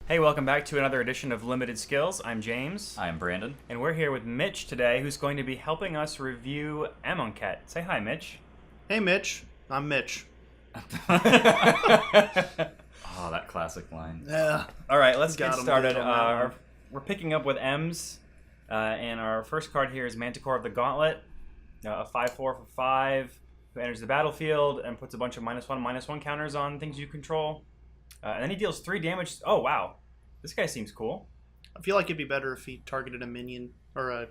Hey, welcome back to another edition of Limited Skills. I'm James. I'm Brandon. And we're here with Mitch today, who's going to be helping us review Amonkhet. Say hi, Mitch. Hey, Mitch. I'm Mitch. Oh, that classic line. Yeah. All right, let's get Got him started. good on that one. We're picking up with M's, and our first card here is Manticore of the Gauntlet, a 5/4 for 5, who enters the battlefield and puts a bunch of -1/-1 counters on things you control. And then he deals 3 damage. Oh, wow. This guy seems cool. I feel like it'd be better if he targeted a minion or a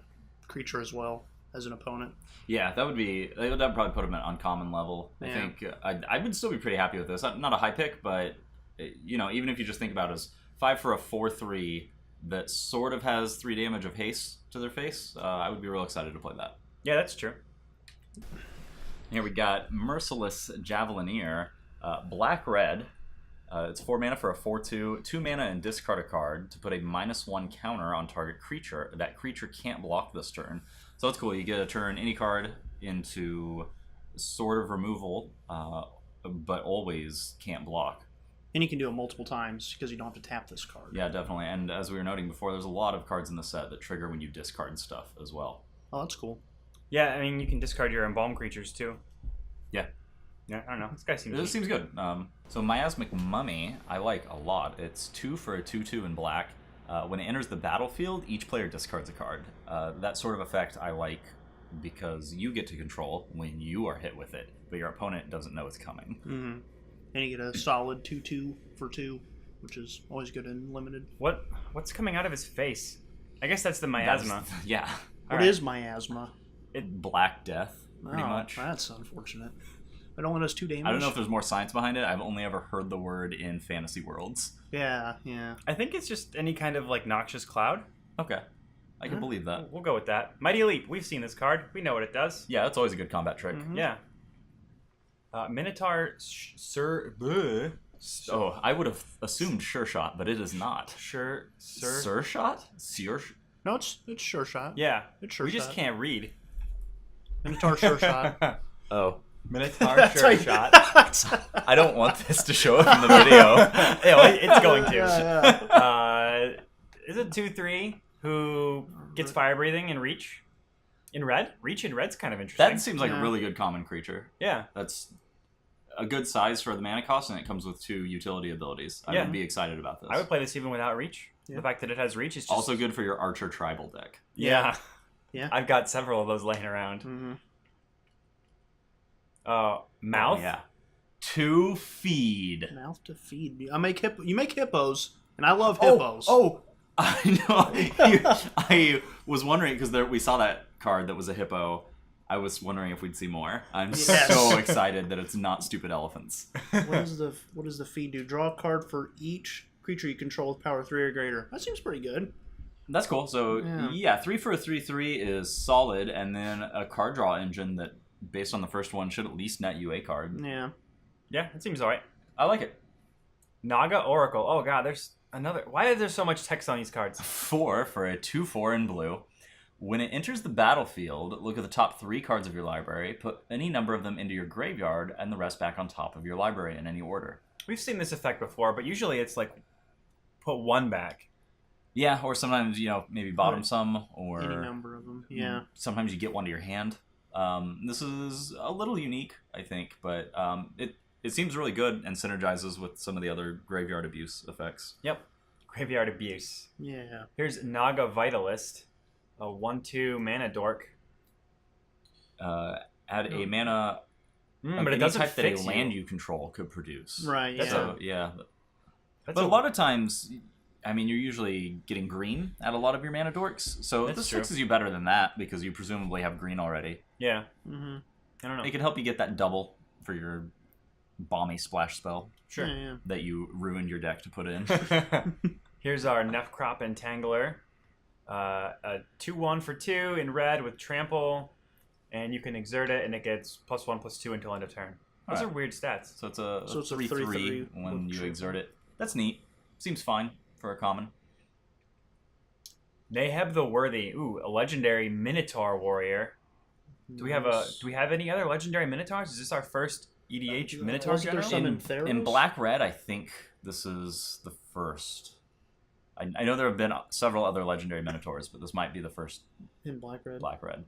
creature as well as an opponent. Yeah, that would probably put him at uncommon level. I Yeah. think I would still be pretty happy with this. Not a high pick, but even if you just think about it as 5 for a 4/3 that sort of has 3 damage of haste to their face, I would be real excited to play that. Yeah, that's true. Here we got Merciless Javelineer, black-red. It's 4 mana for a 4/2, 2 mana and discard a card to put a -1 counter on target creature. That creature can't block this turn. So that's cool. You get to turn any card into sort of removal, but always can't block. And you can do it multiple times because you don't have to tap this card. Yeah, definitely. And as we were noting before, there's a lot of cards in the set that trigger when you discard stuff as well. Oh, that's cool. Yeah, I mean, you can discard your embalm creatures, too. Yeah. Yeah, I don't know. This guy seems... This seems good. So Miasmic Mummy, I like a lot. It's 2 for a 2/2 in black. When it enters the battlefield, each player discards a card. That sort of effect I like because you get to control when you are hit with it, but your opponent doesn't know it's coming. Mm-hmm. And you get a solid 2/2 for 2, which is always good in limited. What's coming out of his face? I guess that's the miasma. Yeah. What is miasma? Black Death, pretty Oh, much. That's unfortunate. It only does 2 damage. I don't know if there's more science behind it. I've only ever heard the word in fantasy worlds. Yeah. I think it's just any kind of, like, noxious cloud. Okay. I can believe that. We'll go with that. Mighty Leap. We've seen this card. We know what it does. Yeah, that's always a good combat trick. Mhm. Yeah. Minotaur Oh, I would have assumed Sure Shot, but it is not. Sure. Sure Shot? No, it's sure shot. Yeah. It's sure We just shot. can't read. Minotaur sure shot. Oh. Minotaur That's how sure you- shot. I don't want this to show up in the video. Yeah, it's going to. Yeah. Is it 2/3 who gets fire breathing and reach in red? Reach in red's kind of interesting. That seems like a Yeah. really good common creature. Yeah. That's a good size for the mana cost, and it comes with 2 utility abilities. I Yeah. would be excited about this. I would play this even without reach. Yeah. The fact that it has reach is just... Also good for your Archer Tribal deck. Yeah. Yeah. I've got several of those laying around. Mm-hmm. Mouth? Oh, yeah. 2 feed. Mouth to feed. You make hippos, and I love hippos. Oh, I know. I was wondering because we saw that card that was a hippo. I was wondering if we'd see more. I'm Yes. so excited that it's not stupid elephants. What does the feed do? Draw a card for each creature you control with power 3 or greater. That seems pretty good. That's cool. So Yeah. 3 for a 3/3 is solid, and then a card draw engine that, based on the first one, should at least net you a card. Yeah. Yeah, it seems alright. I like it. Naga Oracle. Oh god, there's another... Why is there so much text on these cards? 4 for a 2/4 in blue. When it enters the battlefield, look at the top 3 cards of your library, put any number of them into your graveyard, and the rest back on top of your library in any order. We've seen this effect before, but usually it's like put 1 back. Yeah, or sometimes, maybe bottom some, or Any number of them. Yeah. sometimes you get one to your hand. This is a little unique, I think, but it seems really good and synergizes with some of the other graveyard abuse effects. Yep. Graveyard Abuse. Yeah. Here's Naga Vitalist, a 1/2 mana dork. Add a mana of But it any doesn't type that a fix land you. you control could produce. Right. Yeah. So, yeah. That's But a lot of times, I mean, you're usually getting green at a lot of your mana dorks, so That's this true. fixes you better than that because you presumably have green already. Yeah. Mm-hmm. I don't know. It can help you get that double for your bomby splash spell Sure. Yeah. that you ruined your deck to put in. Here's our Nefcrop Entangler. A 2/1 for 2 in red with trample, and you can exert it, and it gets +1/+2 until end of turn. Those Alright. are weird stats. So it's a So it's a 3/3 3/3 when with you trample. exert it. That's neat. Seems fine for a common. Naheb the Worthy. Ooh, a legendary Minotaur warrior. Do we have any other legendary Minotaurs? Is this our first EDH Minotaur Wasn't there general? some In Theros? black red, I think this is the first. I know there have been several other legendary Minotaurs, but this might be the first In black-red. black-red.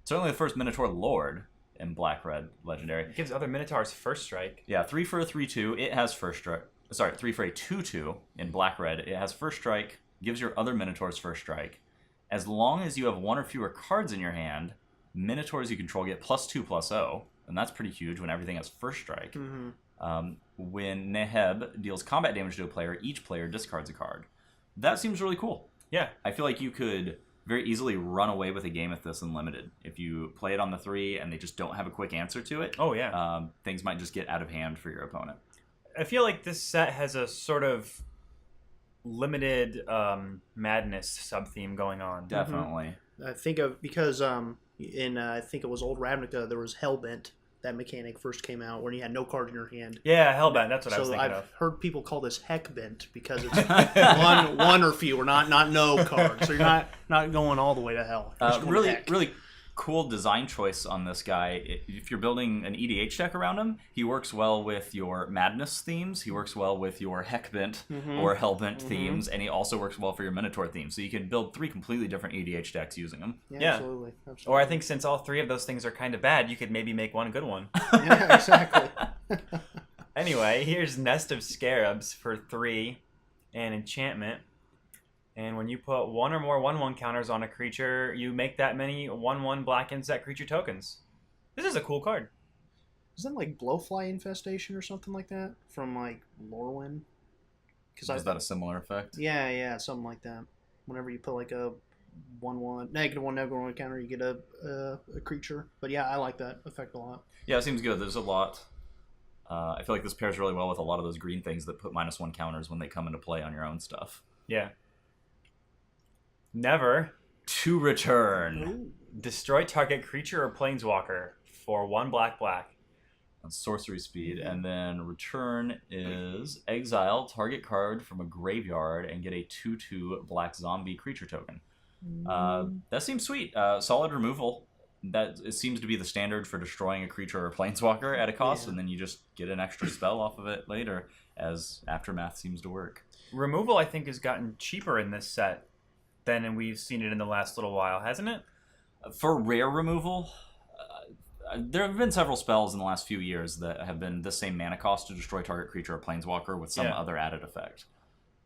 Certainly the first Minotaur Lord in black-red legendary. It gives other Minotaurs first strike. Yeah, 3 for a 3/2. It has first strike. Sorry, 3 for a 2/2 in black-red. It has first strike, gives your other Minotaurs first strike. As long as you have 1 or fewer cards in your hand, Minotaurs you control get +2/+0, and that's pretty huge when everything has first strike. When Neheb deals combat damage to a player, each player discards a card. That seems really cool. Yeah. I feel like you could very easily run away with a game with this unlimited. If you play it on the 3 and they just don't have a quick answer to it, Oh, yeah. things might just get out of hand for your opponent. I feel like this set has a sort of limited madness sub-theme going on. Definitely. I think of because I think it was old Ravnica, there was Hellbent. That mechanic first came out when you had no card in your hand. Yeah, Hellbent. That's what I was So thinking I've of. heard people call this Heckbent because it's one or fewer, not no cards. So you're not going all the way to hell. You're just going to heck. Really cool design choice on this guy. If you're building an EDH deck around him, he works well with your Madness themes. He works well with your Heckbent or Hellbent themes, and he also works well for your Minotaur themes. So you can build 3 completely different EDH decks using him. Yeah. Absolutely. Or I think since all 3 of those things are kind of bad, you could maybe make one good one. Yeah, exactly. Anyway, here's Nest of Scarabs for 3 and enchantment. And when you put 1 or more 1/1 counters on a creature, you make that many 1/1 black insect creature tokens. This is a cool card. Is that like Blowfly Infestation or something like that from like Lorwyn? Is that a similar effect? Yeah, something like that. Whenever you put like a 1/1 -1 counter, you get a creature. But yeah, I like that effect a lot. Yeah, it seems good. There's a lot. I feel like this pairs really well with a lot of those green things that put -1 counters when they come into play on your own stuff. Yeah. Never To return. Ooh. destroy target creature or planeswalker for 1 black. On sorcery speed, and then return is exile target card from a graveyard and get a 2/2 black zombie creature token. That seems sweet. Solid removal. That it seems to be the standard for destroying a creature or planeswalker at a cost, Yeah. and then you just get an extra spell off of it later, as Aftermath seems to work. Removal, I think, has gotten cheaper in this set than we've seen it in the last little while, hasn't it? For rare removal, there have been several spells in the last few years that have been the same mana cost to destroy target creature or planeswalker with some other added effect.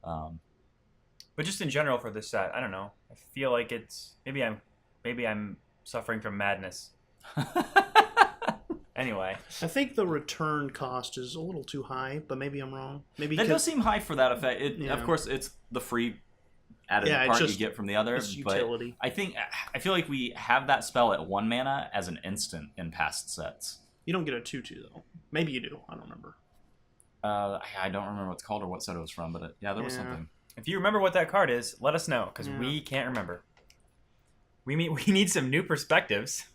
But just in general for this set, I don't know. I feel like it's maybe I'm suffering from madness. Anyway, I think the return cost is a little too high, but maybe I'm wrong. Maybe That does seem high for that effect. Yeah. Of course, it's the free added Yeah, it's part just- you get from the other. it's But utility. I feel like we have that spell at 1 mana as an instant in past sets. You don't get a 2/2 though. Maybe you do. I don't remember. I don't remember what it's called or what set it was from, but there was Yeah. something. if you remember what that card is, let us know, because Yeah. we can't remember. We need some new perspectives.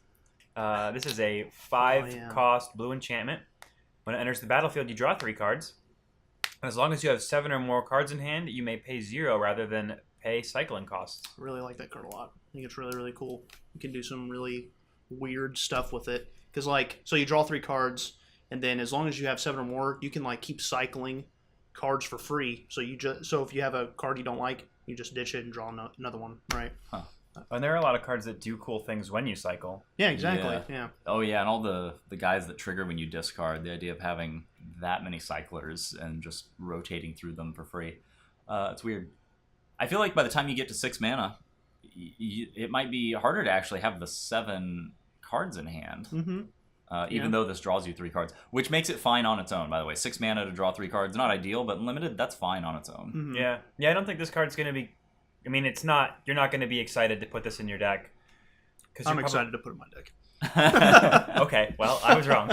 This is a 5 cost blue enchantment. When it enters the battlefield, you draw 3 cards. As long as you have 7 or more cards in hand, you may pay 0 rather than pay cycling costs. I really like that card a lot. I think it's really, really cool. You can do some really weird stuff with it. Because, so you draw 3 cards, and then as long as you have 7 or more, you can, keep cycling cards for free. So if you have a card you don't like, you just ditch it and draw another one, right? Huh. And there are a lot of cards that do cool things when you cycle. Yeah, exactly. Yeah. Oh yeah, and all the guys that trigger when you discard. The idea of having that many cyclers and just rotating through them for free. It's weird. I feel like by the time you get to 6 mana, it might be harder to actually have the 7 cards in hand. Mm-hmm. Even though this draws you 3 cards, which makes it fine on its own, by the way. 6 mana to draw 3 cards, not ideal, but limited, that's fine on its own. Mm-hmm. Yeah, I don't think this card's going to be... I mean, it's not... You're not going to be excited to put this in your deck. I'm excited to put it in my deck. Okay, well, I was wrong.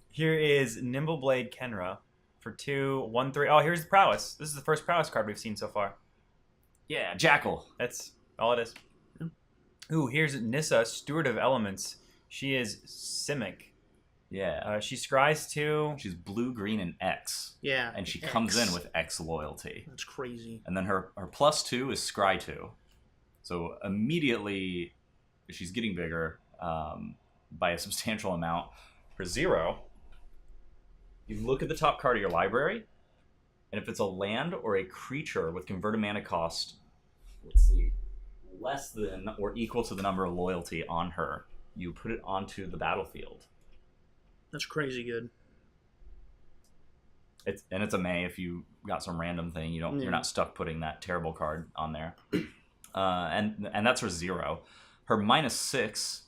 Here is Nimbleblade Kenra for 2, 1, 3. Oh, here's the Prowess. This is the first Prowess card we've seen so far. Yeah, Jackal. That's all it is. Ooh, here's Nissa, Steward of Elements. She is Simic. Yeah. She scries 2. She's blue, green, and X. Yeah. And she comes in with X loyalty. That's crazy. And then her +2 is scry 2. So immediately she's getting bigger by a substantial amount. For 0, you look at the top card of your library, And if it's a land or a creature with converted mana cost, let's see, less than or equal to the number of loyalty on her, you put it onto the battlefield. That's crazy good. It's a May. If you got some random thing, you're not stuck putting that terrible card on there. And that's her 0. Her -6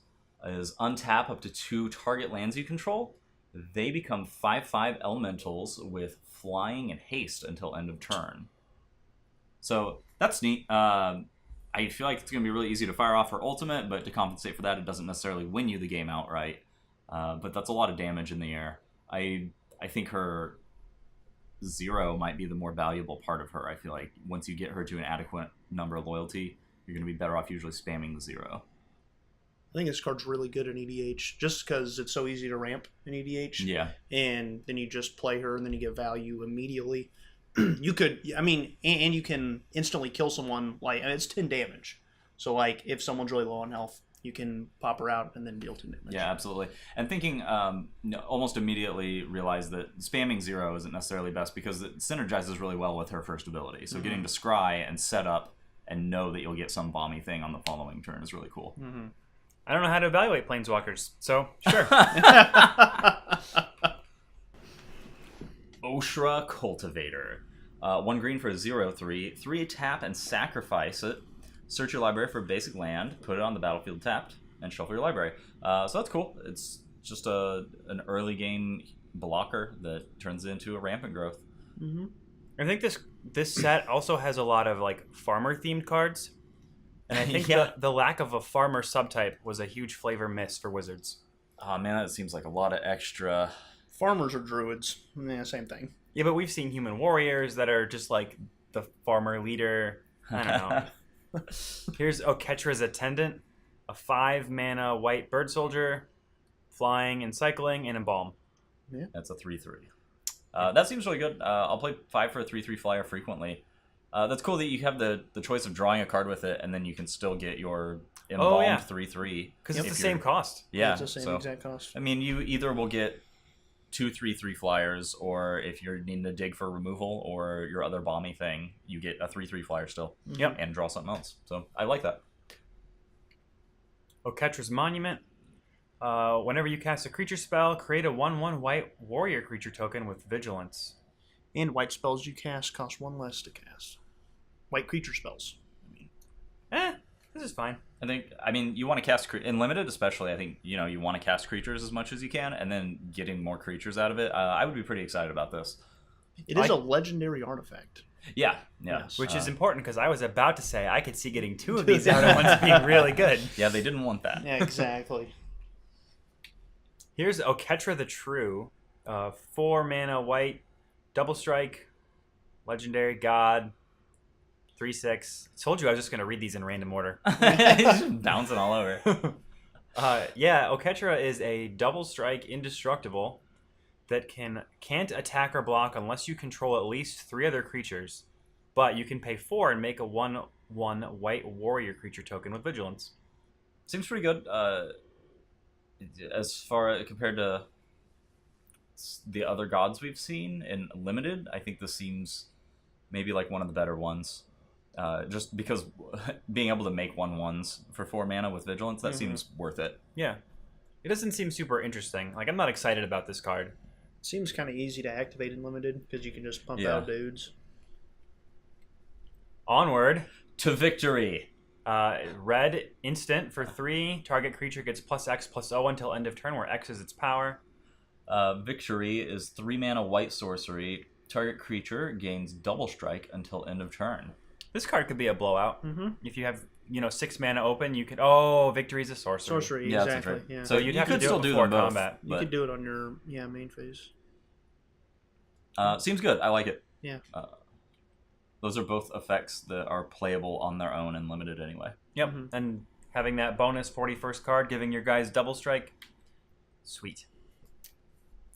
is untap up to 2 target lands you control. They become 5/5 elementals with flying and haste until end of turn. So that's neat. I feel like it's going to be really easy to fire off her ultimate, but to compensate for that, it doesn't necessarily win you the game outright. But that's a lot of damage in the air. I think her 0 might be the more valuable part of her. I feel like once you get her to an adequate number of loyalty, you're going to be better off usually spamming the 0. I think this card's really good in EDH, just because it's so easy to ramp in EDH. Yeah. And then you just play her, and then you get value immediately. You could, and you can instantly kill someone, and it's 10 damage. So, if someone's really low on health, you can pop her out and then deal 10 damage. Yeah, absolutely. And thinking, almost immediately realized that spamming 0 isn't necessarily best because it synergizes really well with her first ability. So getting to scry and set up and know that you'll get some bomby thing on the following turn is really cool. Mm-hmm. I don't know how to evaluate planeswalkers, so sure. Oshra Cultivator. 1 green for a 0/3. 3 tap and sacrifice it. Search your library for a basic land, put it on the battlefield tapped, and shuffle your library. So that's cool. It's just an early game blocker that turns into a rampant growth. Mm-hmm. I think this set also has a lot of farmer themed cards, and I think the lack of a farmer subtype was a huge flavor miss for Wizards. Oh man, that seems like a lot of extra. Farmers are druids. Yeah, same thing. Yeah, but we've seen human warriors that are just the farmer leader. I don't know. Here's Oketra's Attendant, a 5-mana white bird soldier, flying and cycling, and embalm. Yeah, that's a 3/3. That seems really good. I'll play 5 for a 3/3 flyer frequently. That's cool that you have the choice of drawing a card with it, and then you can still get your embalmed 3/3. Because it's the same cost. Yeah, it's the same exact cost. I mean, you either will get 2 3/3 flyers, or if you're needing to dig for removal or your other bomby thing, you get a 3/3 flyer still. Yep. And draw something else. So I like that. Oketra's Monument. Whenever you cast a creature spell, create a 1/1 white warrior creature token with vigilance. And white spells you cast cost 1 less to cast. White creature spells. This is fine. I mean, you want to cast in limited, especially. I think you want to cast creatures as much as you can, and then getting more creatures out of it. I would be pretty excited about this. It is a legendary artifact. Yeah. Yes. Which is important because I was about to say I could see getting 2 of these out at once being really good. Yeah, they didn't want that. Yeah, exactly. Here's Oketra the True, 4-mana white, double strike, legendary god, 3/6. I told you I was just going to read these in random order. Just bouncing all over. Oketra is a double strike indestructible that can't attack or block unless you control at least 3 other creatures, but you can pay 4 and make a 1/1 white warrior creature token with vigilance. Seems pretty good. As far compared to the other gods we've seen in limited, I think this seems maybe like one of the better ones. Just because being able to make 1/1s for 4 mana with vigilance, that seems worth it. Yeah. It doesn't seem super interesting. I'm not excited about this card. Seems kind of easy to activate in limited because you can just pump out dudes. Onward to victory. Red instant for 3. Target creature gets +X/+0 until end of turn, where X is its power. Victory is 3 mana white sorcery. Target creature gains double strike until end of turn. This card could be a blowout. Mm-hmm. If you have 6 mana open, you could. Victory is a sorcery. Sorcery, yeah, exactly. Right. Yeah. So you'd have to do it before combat. You could do it on your main phase. Seems good. I like it. Yeah. Those are both effects that are playable on their own and limited anyway. Yep. And having that bonus 41st card, giving your guys double strike. Sweet.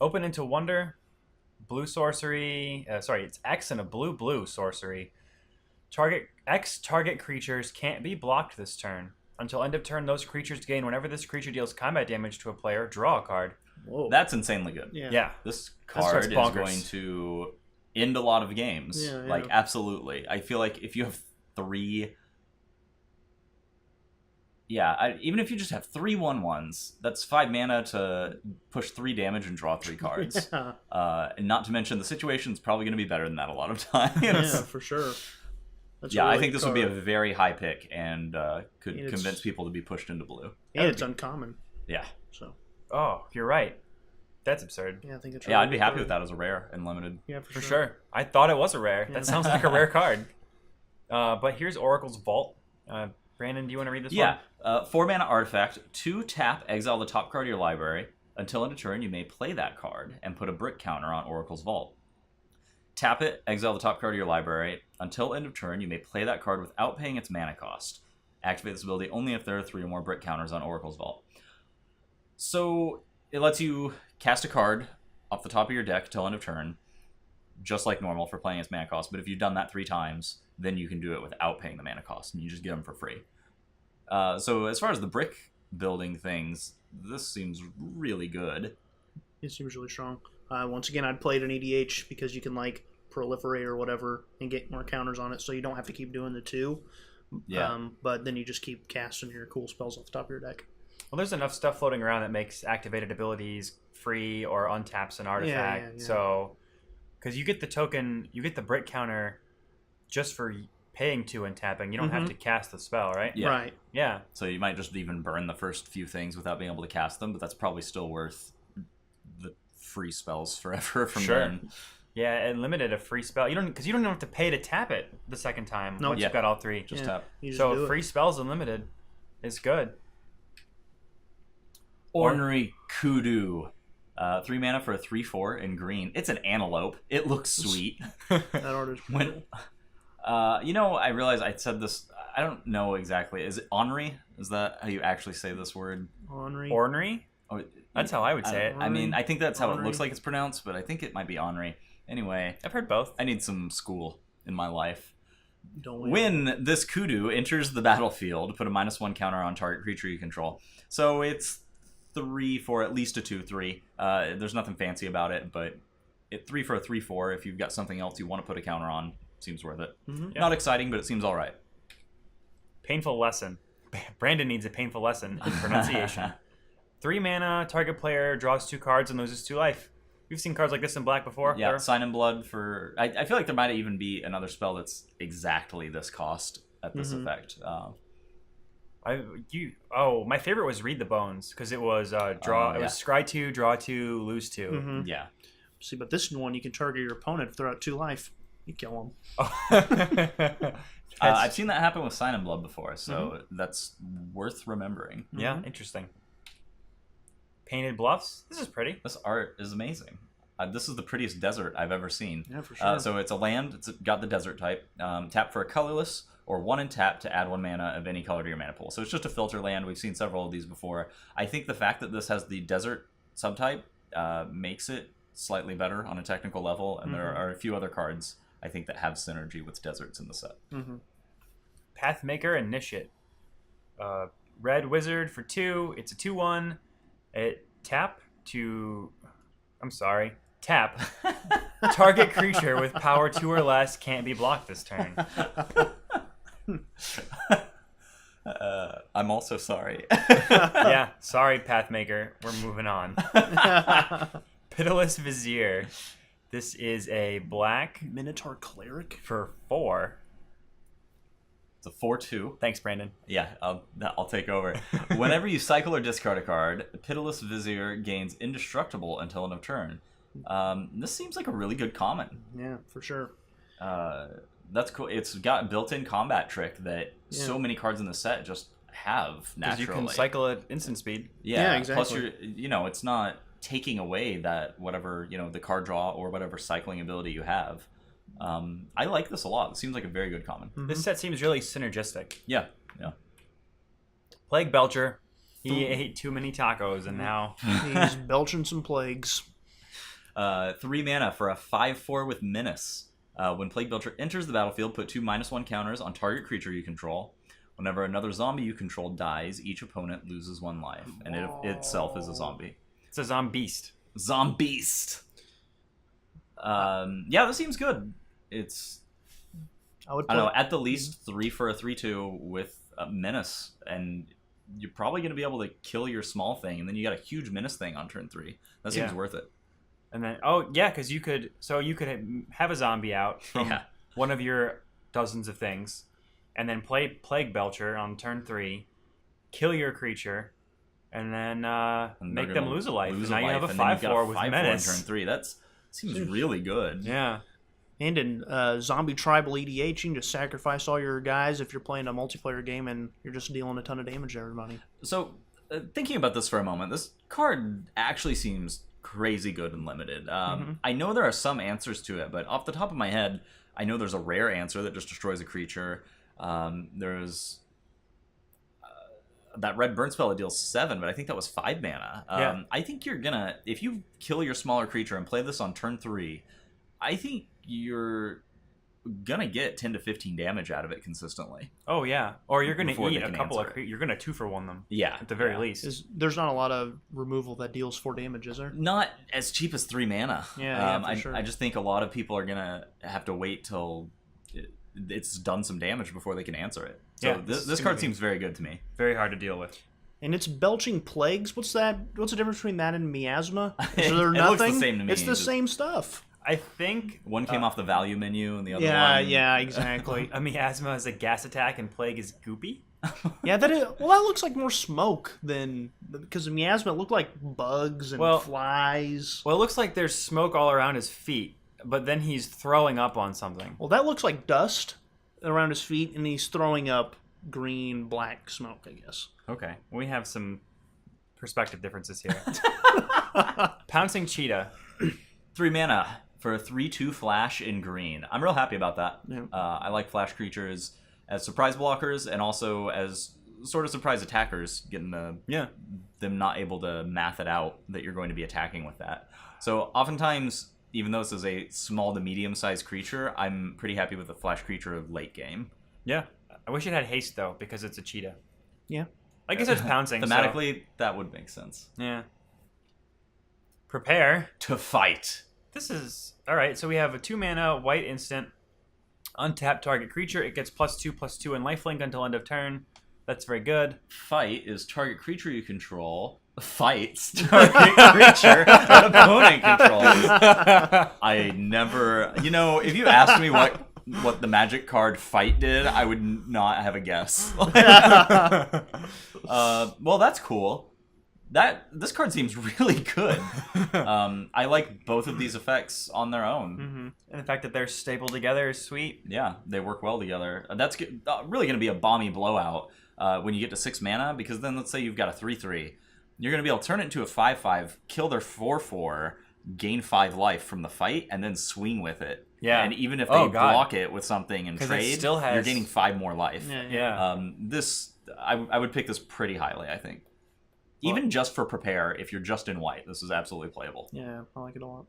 Open into Wonder. Blue sorcery. It's X and a blue sorcery. Target creatures can't be blocked this turn. Until end of turn, those creatures gain whenever this creature deals combat damage to a player, draw a card. Whoa. That's insanely good. Yeah. This card is bonkers. going to end a lot of games. Yeah, Like, absolutely. I feel like if you have 3... Yeah, even if you just have 3 1/1s, that's 5 mana to push 3 damage and draw 3 cards. Yeah. And not to mention, the situation's probably going to be better than that a lot of times. Yeah, for sure. That's a Yeah, really I think good this would be a card. very high pick and could And it's- convince people to be pushed into blue. And it's uncommon. Yeah. So Oh, you're right. That's absurd. yeah, I think it's. Yeah, I'd be happy with that as a rare and limited. Yeah, For sure. I thought it was a rare. Yeah. That sounds like a rare card. But here's Oracle's Vault. Brandon, do you want to read this one? Yeah. 4 mana artifact, 2 tap, exile the top card of your library. Until end of turn, you may play that card and put a brick counter on Oracle's Vault. Tap it, exile the top card of your library. Until end of turn, you may play that card without paying its mana cost. Activate this ability only if there are 3 or more brick counters on Oracle's Vault. So it lets you cast a card off the top of your deck till end of turn, just like normal for playing its mana cost. But if you've done that 3 times, then you can do it without paying the mana cost, and you just get them for free. So as far as the brick building things, this seems really good. It seems really strong. Once again, I'd play it in EDH because you can like proliferate or whatever and get more counters on it, so you don't have to keep doing the 2. Yeah. But then you just keep casting your cool spells off the top of your deck. Well, there's enough stuff floating around that makes activated abilities free or untaps an artifact. Yeah. So, because you get the token, you get the brick counter just for paying 2 and tapping. You don't have to cast the spell, right? Yeah. Right. Yeah. So you might just even burn the first few things without being able to cast them, but that's probably still worth the free spells forever from Sure. then. Yeah, and limited a free spell. You don't because you don't even have to pay to tap it the second time Nope. once Yeah. you've got all 3. Just Yeah. tap. You just do So it. free spells unlimited is good. Ornery Kudu. 3 mana for a 3/4 in green. It's an antelope. It looks sweet. That art is When, I realized I said this. I don't know exactly. Is it ornery? Is that how you actually say this word? Ornery. Ornery? Oh, That's how I would say it. I mean, I think that's how it Ornery. looks like it's pronounced, but I think it might be ornery. Anyway, I've heard both. I need some school in my life. Don't wait. When this kudu enters the battlefield, put a -1 counter on target creature you control. So it's 3 for at least a 2/3. There's nothing fancy about it, but 3 for a 3/4. If you've got something else you want to put a counter on, seems worth it. Mhm. Yeah. Not exciting, but it seems all right. Painful lesson. Brandon needs a painful lesson in pronunciation. 3 mana, target player draws 2 cards and loses 2 life. We've seen cards like this in black before. Yeah, They're- Sign in Blood for... I feel like there might even be another spell that's exactly this cost at this effect. My favorite was Read the Bones because it was draw. It was scry 2, draw 2, lose 2. Mhm. Yeah. See, but this one you can target your opponent, throw out 2 life, you kill him. I've seen that happen with Sign in Blood before, so that's worth remembering. Yeah, interesting. Painted Bluffs. This is pretty. This art is amazing. This is the prettiest desert I've ever seen. Yeah, for sure. So it's a land. It's got the desert type. Tap for a colorless or 1 and tap to add 1 mana of any color to your mana pool. So it's just a filter land. We've seen several of these before. I think the fact that this has the desert subtype makes it slightly better on a technical level. And there are a few other cards I think that have synergy with deserts in the set. Pathmaker Initiate. Red Wizard for 2. It's a 2/1. Tap. Target creature with power 2 or less can't be blocked this turn. I'm also sorry. Yeah, sorry, Pathmaker. We're moving on. Pitiless Vizier. This is a black Minotaur Cleric? for 4. It's a 4/2. Thanks, Brandon. Yeah, I'll take over. Whenever you cycle or discard a card, Pitiless Vizier gains indestructible until end of turn. This seems like a really good common. Yeah, for sure. That's cool. It's got built-in combat trick that Yeah. so many cards in the set just have Because naturally. you can cycle at instant speed. Yeah, Plus, exactly. it's not taking away that whatever the card draw or whatever cycling ability you have. I like this a lot. It seems like a very good common. This set seems really synergistic. Yeah. Plague Belcher. He ate too many tacos, and now He's belching some plagues. 3 mana for a 5/4 with Menace. When Plague Belcher enters the battlefield, put 2 -1 counters on target creature you control. Whenever another zombie you control dies, each opponent loses 1 life, and it itself is a zombie. it's a Zombeast. Zombeast. Yeah, this seems good. It's I would. I don't know, at the least 3 for a 3/2 with a menace, and you're probably going to be able to kill your small thing, and then you got a huge menace thing on turn 3. That seems worth it. And then because you could have a zombie out from one of your dozens of things, and then play Plague Belcher on turn 3, kill your creature, and then make them lose a life. And now you have a 5/4 with menace on turn 3. That seems really good. Yeah. And in Zombie Tribal EDH, you can just sacrifice all your guys if you're playing a multiplayer game and you're just dealing a ton of damage to everybody. So, thinking about this for a moment, this card actually seems crazy good and limited. I know there are some answers to it, but off the top of my head, I know there's a rare answer that just destroys a creature. There's that red burn spell that deals 7, but I think that was 5 mana. I think you're gonna, if you kill your smaller creature and play this on turn 3, I think you're gonna get 10 to 15 damage out of it consistently. Oh yeah, or you're gonna Before eat they a can couple of answer it. you're gonna 2-for-1 them. Yeah, at the very least. There's not a lot of removal that deals 4 damage, is there? Not as cheap as 3 mana. For sure. I just think a lot of people are gonna have to wait till it's done some damage before they can answer it. So this card seems very good to me. Very hard to deal with. And it's belching plagues. What's that? What's the difference between that and miasma? Is there It nothing? looks the same to me. It's the same stuff. I think one came off the value menu, and the other one. Yeah, exactly. a miasma is a gas attack, and plague is goopy. That looks like more smoke than because the miasma looked like bugs and flies. Well, it looks like there's smoke all around his feet, but then he's throwing up on something. Well, that looks like dust around his feet, and he's throwing up green, black smoke, I guess. Okay, we have some perspective differences here. Pouncing Cheetah. 3 mana for a 3/2 flash in green. I'm real happy about that. Yeah. I like flash creatures as surprise blockers and also as sort of surprise attackers, getting them not able to math it out that you're going to be attacking with that. So oftentimes, even though this is a small to medium-sized creature, I'm pretty happy with the flash creature late game. Yeah. I wish it had haste, though, because it's a cheetah. Yeah. I guess it's pouncing. Thematically, that would make sense. Yeah. Prepare to fight. This is... Alright, so we have a 2-mana white instant. Untap target creature. It gets +2/+2 and lifelink until end of turn. That's very good. Fight is target creature you control fights target creature that opponent controls. I never... You know, if you asked me what the magic card fight did, I would not have a guess. Well, that's cool. This card seems really good. I like both of these effects on their own. Mm-hmm. And the fact that they're stapled together is sweet. Yeah, they work well together. That's really going to be a bomby blowout when you get to 6 mana, because then let's say you've got a 3/3. You're going to be able to turn it into a 5/5, kill their 4/4, gain 5 life from the fight, and then swing with it. Yeah. And even if they block it with something and trade, you're gaining 5 more life. Yeah. I would pick this pretty highly, I think. Even just for prepare, if you're just in white, this is absolutely playable. Yeah, I like it a lot.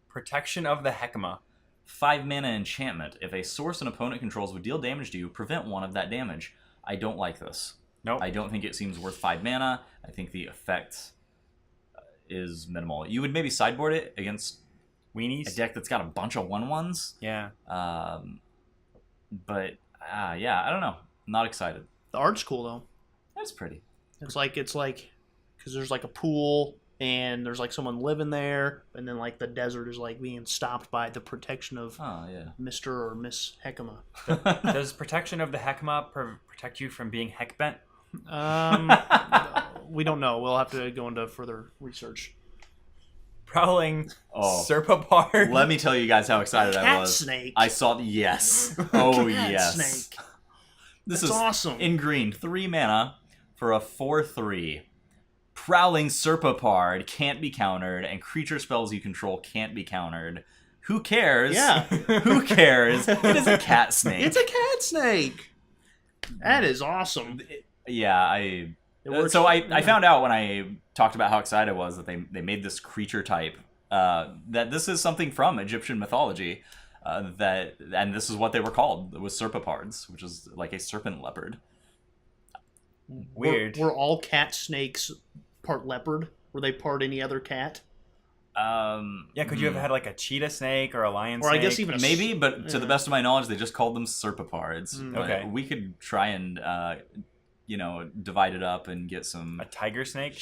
Protection of the Heckma. 5 mana enchantment. If a source an opponent controls would deal damage to you, prevent 1 of that damage. I don't like this. Nope. I don't think it seems worth 5 mana. I think the effect is minimal. You would maybe sideboard it against weenies, a deck that's got a bunch of 1/1s. Yeah. But yeah, I don't know. I'm not excited. The art's cool though. That's pretty. It's like because there's like a pool and there's like someone living there, and then like the desert is like being stopped by the protection of Mr. or Miss Heckma. Does protection of the Heckma protect you from being heckbent? We don't know. We'll have to go into further research. Prowling Serpapard. Let me tell you guys how excited I was. Snake. I saw yes. Oh yes. Snake. This is awesome. In green, 3 mana for a 4/3. Prowling Serpapard can't be countered, and creature spells you control can't be countered. Who cares? Yeah. Who cares? It is a cat snake. It's a cat snake. That is awesome. I found out when I talked about how excited I was that they made this creature type, that this is something from Egyptian mythology, and this is what they were called. It was Serpapards, which is like a serpent leopard. Weird. Were all cat snakes part leopard? Were they part any other cat? Yeah, could you have had like a cheetah snake or a lion Or snake? I guess even maybe, but to the best of my knowledge, they just called them serpopards. But Okay. we could try and divide it up and get some a tiger snake.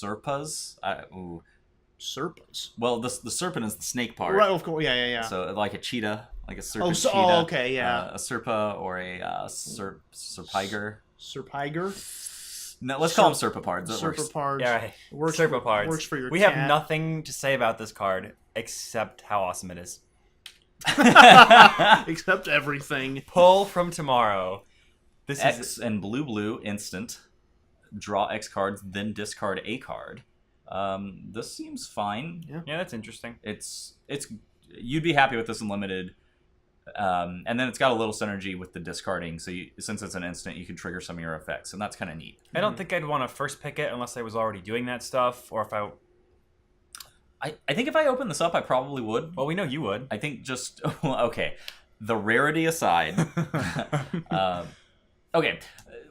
serpas. Ooh. Serpents. Well, the serpent is the snake part. Right, of course. Yeah. So like a cheetah, like a serpent so, cheetah. okay, yeah. A serpa or a serpiger. Serpiger? No, let's call them serpopards. That works. Serpopards. Yeah, right. Works Serpopards. Works for your We cat. have nothing to say about this card except how awesome it is. Except everything. Pull from tomorrow. This X is and blue instant. Draw X cards, then discard a card. This seems fine. yeah, that's interesting. It's you'd be happy with this in limited. And then it's got a little synergy with the discarding. So since it's an instant, you can trigger some of your effects, and that's kind of neat. I don't think I'd want to first pick it unless I was already doing that stuff, or if I think if I opened this up, I probably would. Well, we know you would. I think just okay. The rarity aside, okay.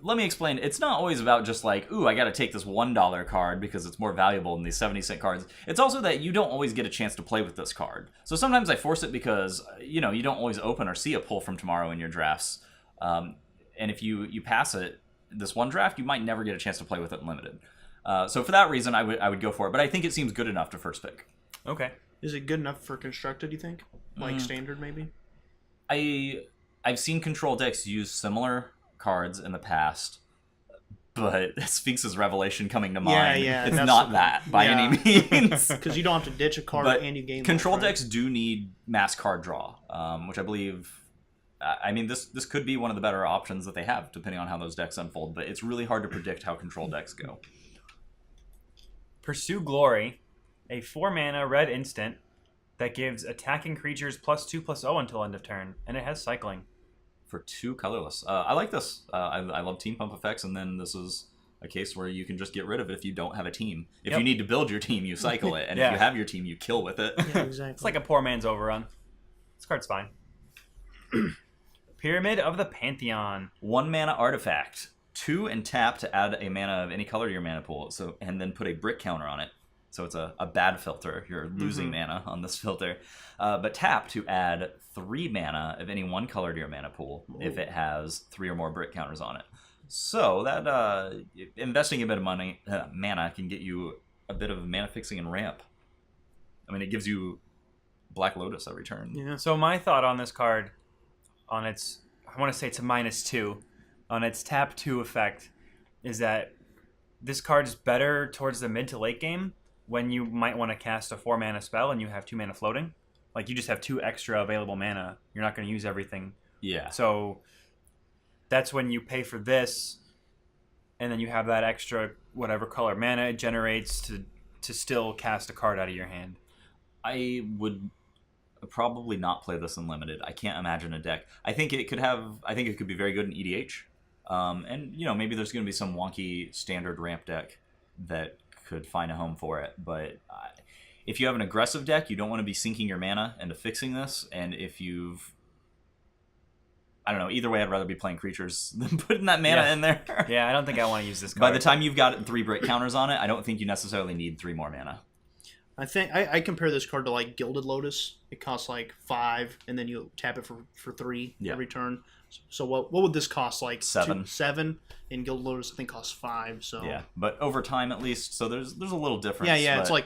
Let me explain. It's not always about just like, ooh, I got to take this $1 card because it's more valuable than these 70-cent cards. It's also that you don't always get a chance to play with this card. So sometimes I force it because, you don't always open or see a pull from tomorrow in your drafts. And if you pass it, this one draft, you might never get a chance to play with it in limited. So for that reason, I would go for it. But I think it seems good enough to first pick. Okay. Is it good enough for constructed, you think? Like standard, maybe? I've seen control decks use similar cards in the past, but Sphinx's Revelation coming to mind. Yeah, it's that's not that by any means. Because you don't have to ditch a card But and you gain control life, right? decks do need mass card draw, which I believe. I mean, this could be one of the better options that they have, depending on how those decks unfold. But it's really hard to predict how control decks go. Pursue Glory, a 4-mana red instant that gives attacking creatures +2/+0 until end of turn, and it has cycling. For 2 colorless. I like this. I love team pump effects, and then this is a case where you can just get rid of it if you don't have a team. If you need to build your team, you cycle it, and if you have your team, you kill with it. Yeah, exactly. It's like a poor man's overrun. This card's fine. Pyramid of the Pantheon. 1 mana artifact. 2 and tap to add a mana of any color to your mana pool. And then put a brick counter on it. So it's a bad filter. You're losing mana on this filter. But tap to add 3 mana of any one color to your mana pool if it has 3 or more brick counters on it. So that investing a bit of mana can get you a bit of mana fixing and ramp. I mean, it gives you Black Lotus every turn. Yeah. So my thought on this card, on its, I want to say it's a -2, on its tap 2 effect, is that this card is better towards the mid to late game when you might want to cast a 4-mana spell and you have 2 mana floating. Like, you just have 2 extra available mana. You're not going to use everything. Yeah. So that's when you pay for this, and then you have that extra whatever color mana it generates to still cast a card out of your hand. I would probably not play this in limited. I can't imagine a deck. I think it could be very good in EDH. And maybe there's going to be some wonky standard ramp deck that could find a home for it. But if you have an aggressive deck, you don't want to be sinking your mana into fixing this. And if I don't know, either way, I'd rather be playing creatures than putting that mana in there. Yeah, I don't think I want to use this card. By the time you've got 3 brick counters on it, I don't think you necessarily need 3 more mana. I think I compare this card to like Gilded Lotus. It costs like 5, and then you tap it for 3 every turn. So what would this cost? Like 7. 7, and Gilded Lotus I think costs 5. So yeah, but over time at least. So there's a little difference. Yeah. But It's like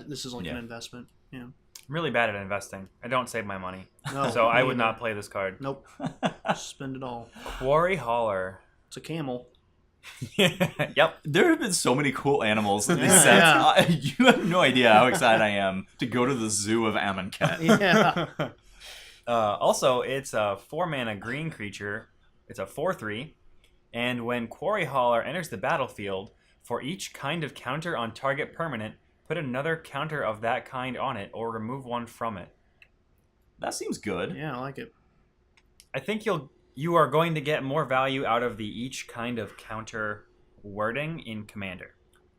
This is like an investment. Yeah. I'm really bad at investing. I don't save my money. No, So I me would either. not play this card. Nope. Spend it all. Quarry Hauler. It's a camel. Yep. There have been so many cool animals in these Yeah. sets. You have no idea how excited I am to go to the zoo of Amonkhet. Yeah. Also, it's a 4-mana green creature. It's a 4/3. And when Quarry Hauler enters the battlefield, for each kind of counter on target permanent, put another counter of that kind on it or remove one from it. That seems good. Yeah, I like it. I think you are going to get more value out of the each kind of counter wording in Commander.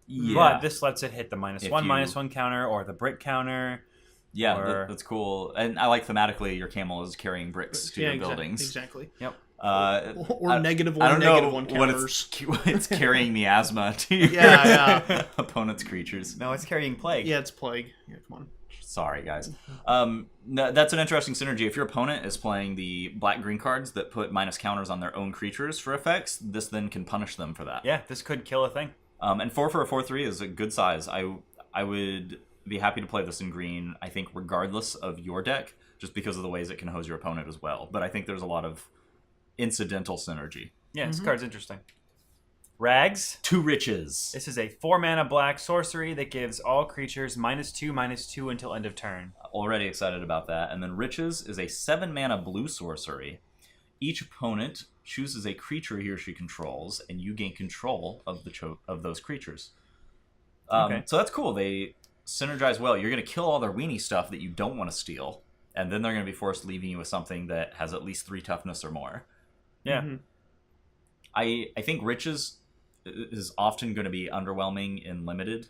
Yeah. But this lets it hit the -1, If you- -1 counter or the brick counter. Yeah, or- that's cool. And I like thematically your camel is carrying bricks to your buildings. Exactly. Yep. Or negative I one, don't negative know one what counters. it's carrying miasma to your Yeah. opponent's creatures. No, it's carrying plague. Yeah, it's plague. Yeah, come on. Sorry, guys. No, that's an interesting synergy. If your opponent is playing the black-green cards that put minus counters on their own creatures for effects, this then can punish them for that. Yeah, this could kill a thing. And 4 for a 4/3 is a good size. I would be happy to play this in green, I think, regardless of your deck, just because of the ways it can hose your opponent as well. But I think there's a lot of incidental synergy. Yeah, this card's interesting. Rags. 2 riches. This is a 4-mana black sorcery that gives all creatures -2/-2 until end of turn. Already excited about that. And then riches is a 7-mana blue sorcery. Each opponent chooses a creature he or she controls, and you gain control of of those creatures. Okay. So that's cool. They synergize well. You're going to kill all their weenie stuff that you don't want to steal, and then they're going to be forced leaving you with something that has at least 3 toughness or more. Yeah. Mm-hmm. I think riches is often going to be underwhelming in limited,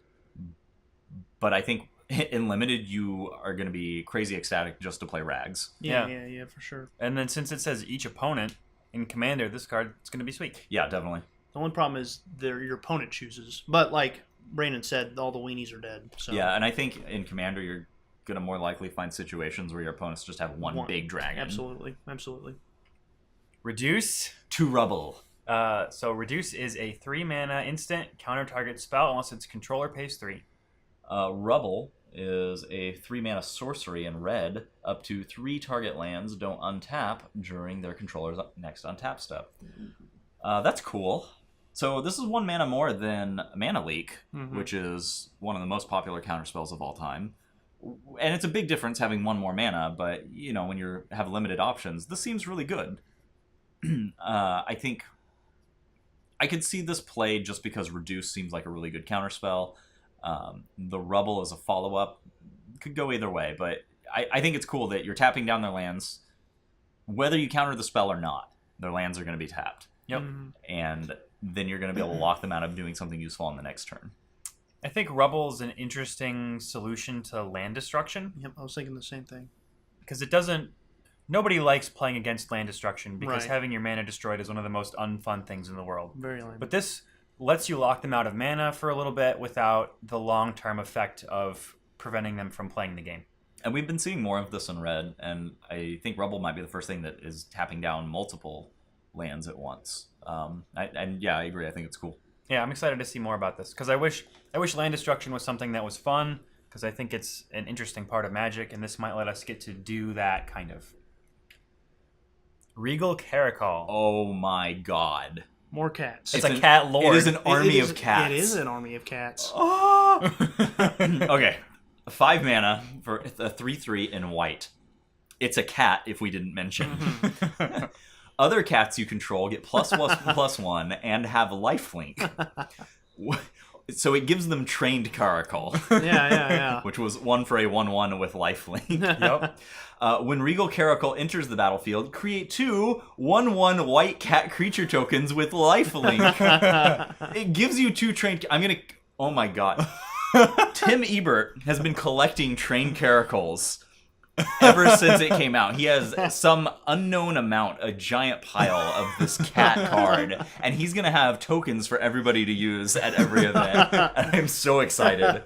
but I think in limited you are going to be crazy ecstatic just to play rags. Yeah, for sure. And then since it says each opponent in Commander, this card is going to be sweet. Yeah, definitely. The only problem is your opponent chooses. But like Brandon said, all the weenies are dead. So Yeah, and I think in Commander you're going to more likely find situations where your opponents just have one big dragon. Absolutely. Reduce. 2 rubble. So Reduce is a 3-mana instant counter target spell unless its controller pays 3. Rubble is a 3-mana sorcery in red. Up to 3 target lands don't untap during their controller's next untap step. That's cool. So this is 1 mana more than Mana Leak, which is one of the most popular counterspells of all time. And it's a big difference having 1 more mana, but you know, when you have limited options, this seems really good. I think I could see this played just because Reduce seems like a really good counterspell. The Rubble as a follow-up could go either way, but I think it's cool that you're tapping down their lands. Whether you counter the spell or not, their lands are going to be tapped. Yep. And then you're going to be able to lock them out of doing something useful on the next turn. I think Rubble is an interesting solution to land destruction. Yep, I was thinking the same thing. Because it doesn't... Nobody likes playing against land destruction because Right. having your mana destroyed is one of the most unfun things in the world. Very lame. But this lets you lock them out of mana for a little bit without the long-term effect of preventing them from playing the game. And we've been seeing more of this in red, and I think Rubble might be the first thing that is tapping down multiple lands at once. I agree. I think it's cool. Yeah, I'm excited to see more about this because I wish land destruction was something that was fun because I think it's an interesting part of Magic, and this might let us get to do that kind of. Regal Caracol. Oh my god. More cats. It's a cat lord. It is an army of cats. It is an army of cats. Oh! Okay. 5 mana for a 3/3 in white. It's a cat, if we didn't mention. Other cats you control get +1/+1 and have lifelink. So it gives them trained Caracol. Yeah. Which was 1 for a 1/1 with lifelink. Yep. When Regal Caracol enters the battlefield, create 2 1/1 white cat creature tokens with lifelink. It gives you 2 trained... Oh my god. Tim Ebert has been collecting trained Caracols ever since it came out. He has some unknown amount, a giant pile of this cat card, and he's going to have tokens for everybody to use at every event. And I'm so excited.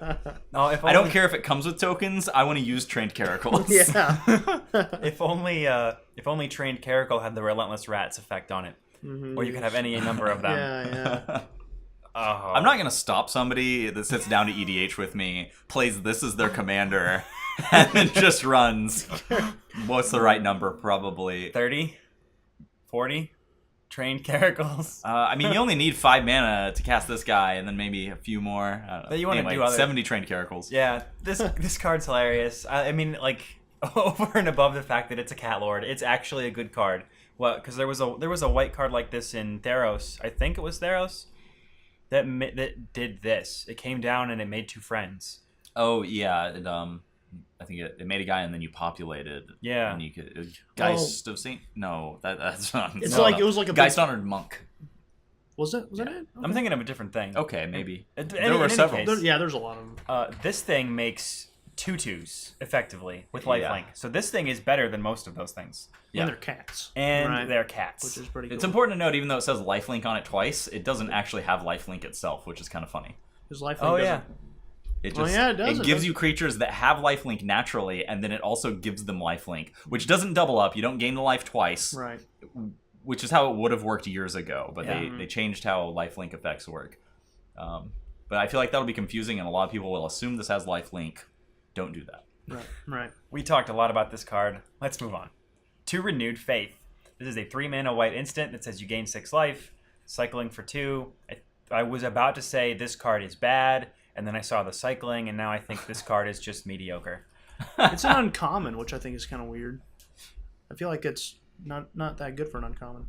No, I don't care if it comes with tokens. I want to use trained Caracols. Yeah. If only trained Caracol had the Relentless Rats effect on it, or you could have any number of them. Yeah. Oh. I'm not going to stop somebody that sits down to EDH with me, plays this as their commander, and then just runs. What's the right number? Probably 30, 40 trained Caracols. I mean, you only need 5 mana to cast this guy, and then maybe a few more. I don't know. But you wanna Anyway, do other- 70 trained Caracols. Yeah, this card's hilarious. I mean, like over and above the fact that it's a cat lord, it's actually a good card. What? Because there was a white card like this in Theros. I think it was Theros that did this. It came down and it made 2 friends. Oh yeah, I think it made a guy, and then you populated. Yeah. And you could Geist of Saint. No, that's not. It's no, like no. it was like a Geist Honored Monk. Was that it? I'm thinking of a different thing. Okay, maybe. In There were any several. case, There's a lot of them. This thing makes 2/2s, effectively, with lifelink. Yeah. So this thing is better than most of those things. Yeah. And they're cats. And right? they're cats. Which is pretty cool. It's important to note, even though it says lifelink on it twice, it doesn't actually have lifelink itself, which is kind of funny. Because lifelink Oh, yeah. doesn't... It Oh, just yeah, it does, it it gives does. you creatures that have lifelink naturally, and then it also gives them lifelink, which doesn't double up. You don't gain the life twice, Right. which is how it would have worked years ago. But Yeah. they changed how lifelink effects work. But I feel like that'll be confusing, and a lot of people will assume this has lifelink. Don't do that. Right. We talked a lot about this card. Let's move on. To Renewed Faith. This is a 3-mana white instant that says you gain 6 life, cycling for 2. I was about to say this card is bad, and then I saw the cycling, and now I think this card is just mediocre. It's an uncommon, which I think is kind of weird. I feel like it's not that good for an uncommon.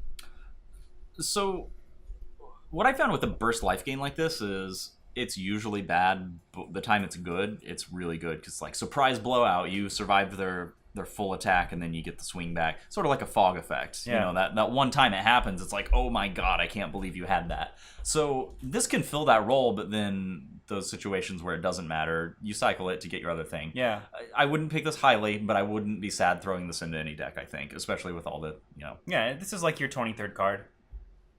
So, what I found with a burst life gain like this is it's usually bad, but the time it's good, it's really good. Because, like, surprise blowout, you survive their full attack, and then you get the swing back. Sort of like a fog effect. Yeah. You know, that one time it happens, it's like, oh my god, I can't believe you had that. So, this can fill that role, but then those situations where it doesn't matter, you cycle it to get your other thing. Yeah. I wouldn't pick this highly, but I wouldn't be sad throwing this into any deck, I think. Especially with all the, Yeah, this is like your 23rd card.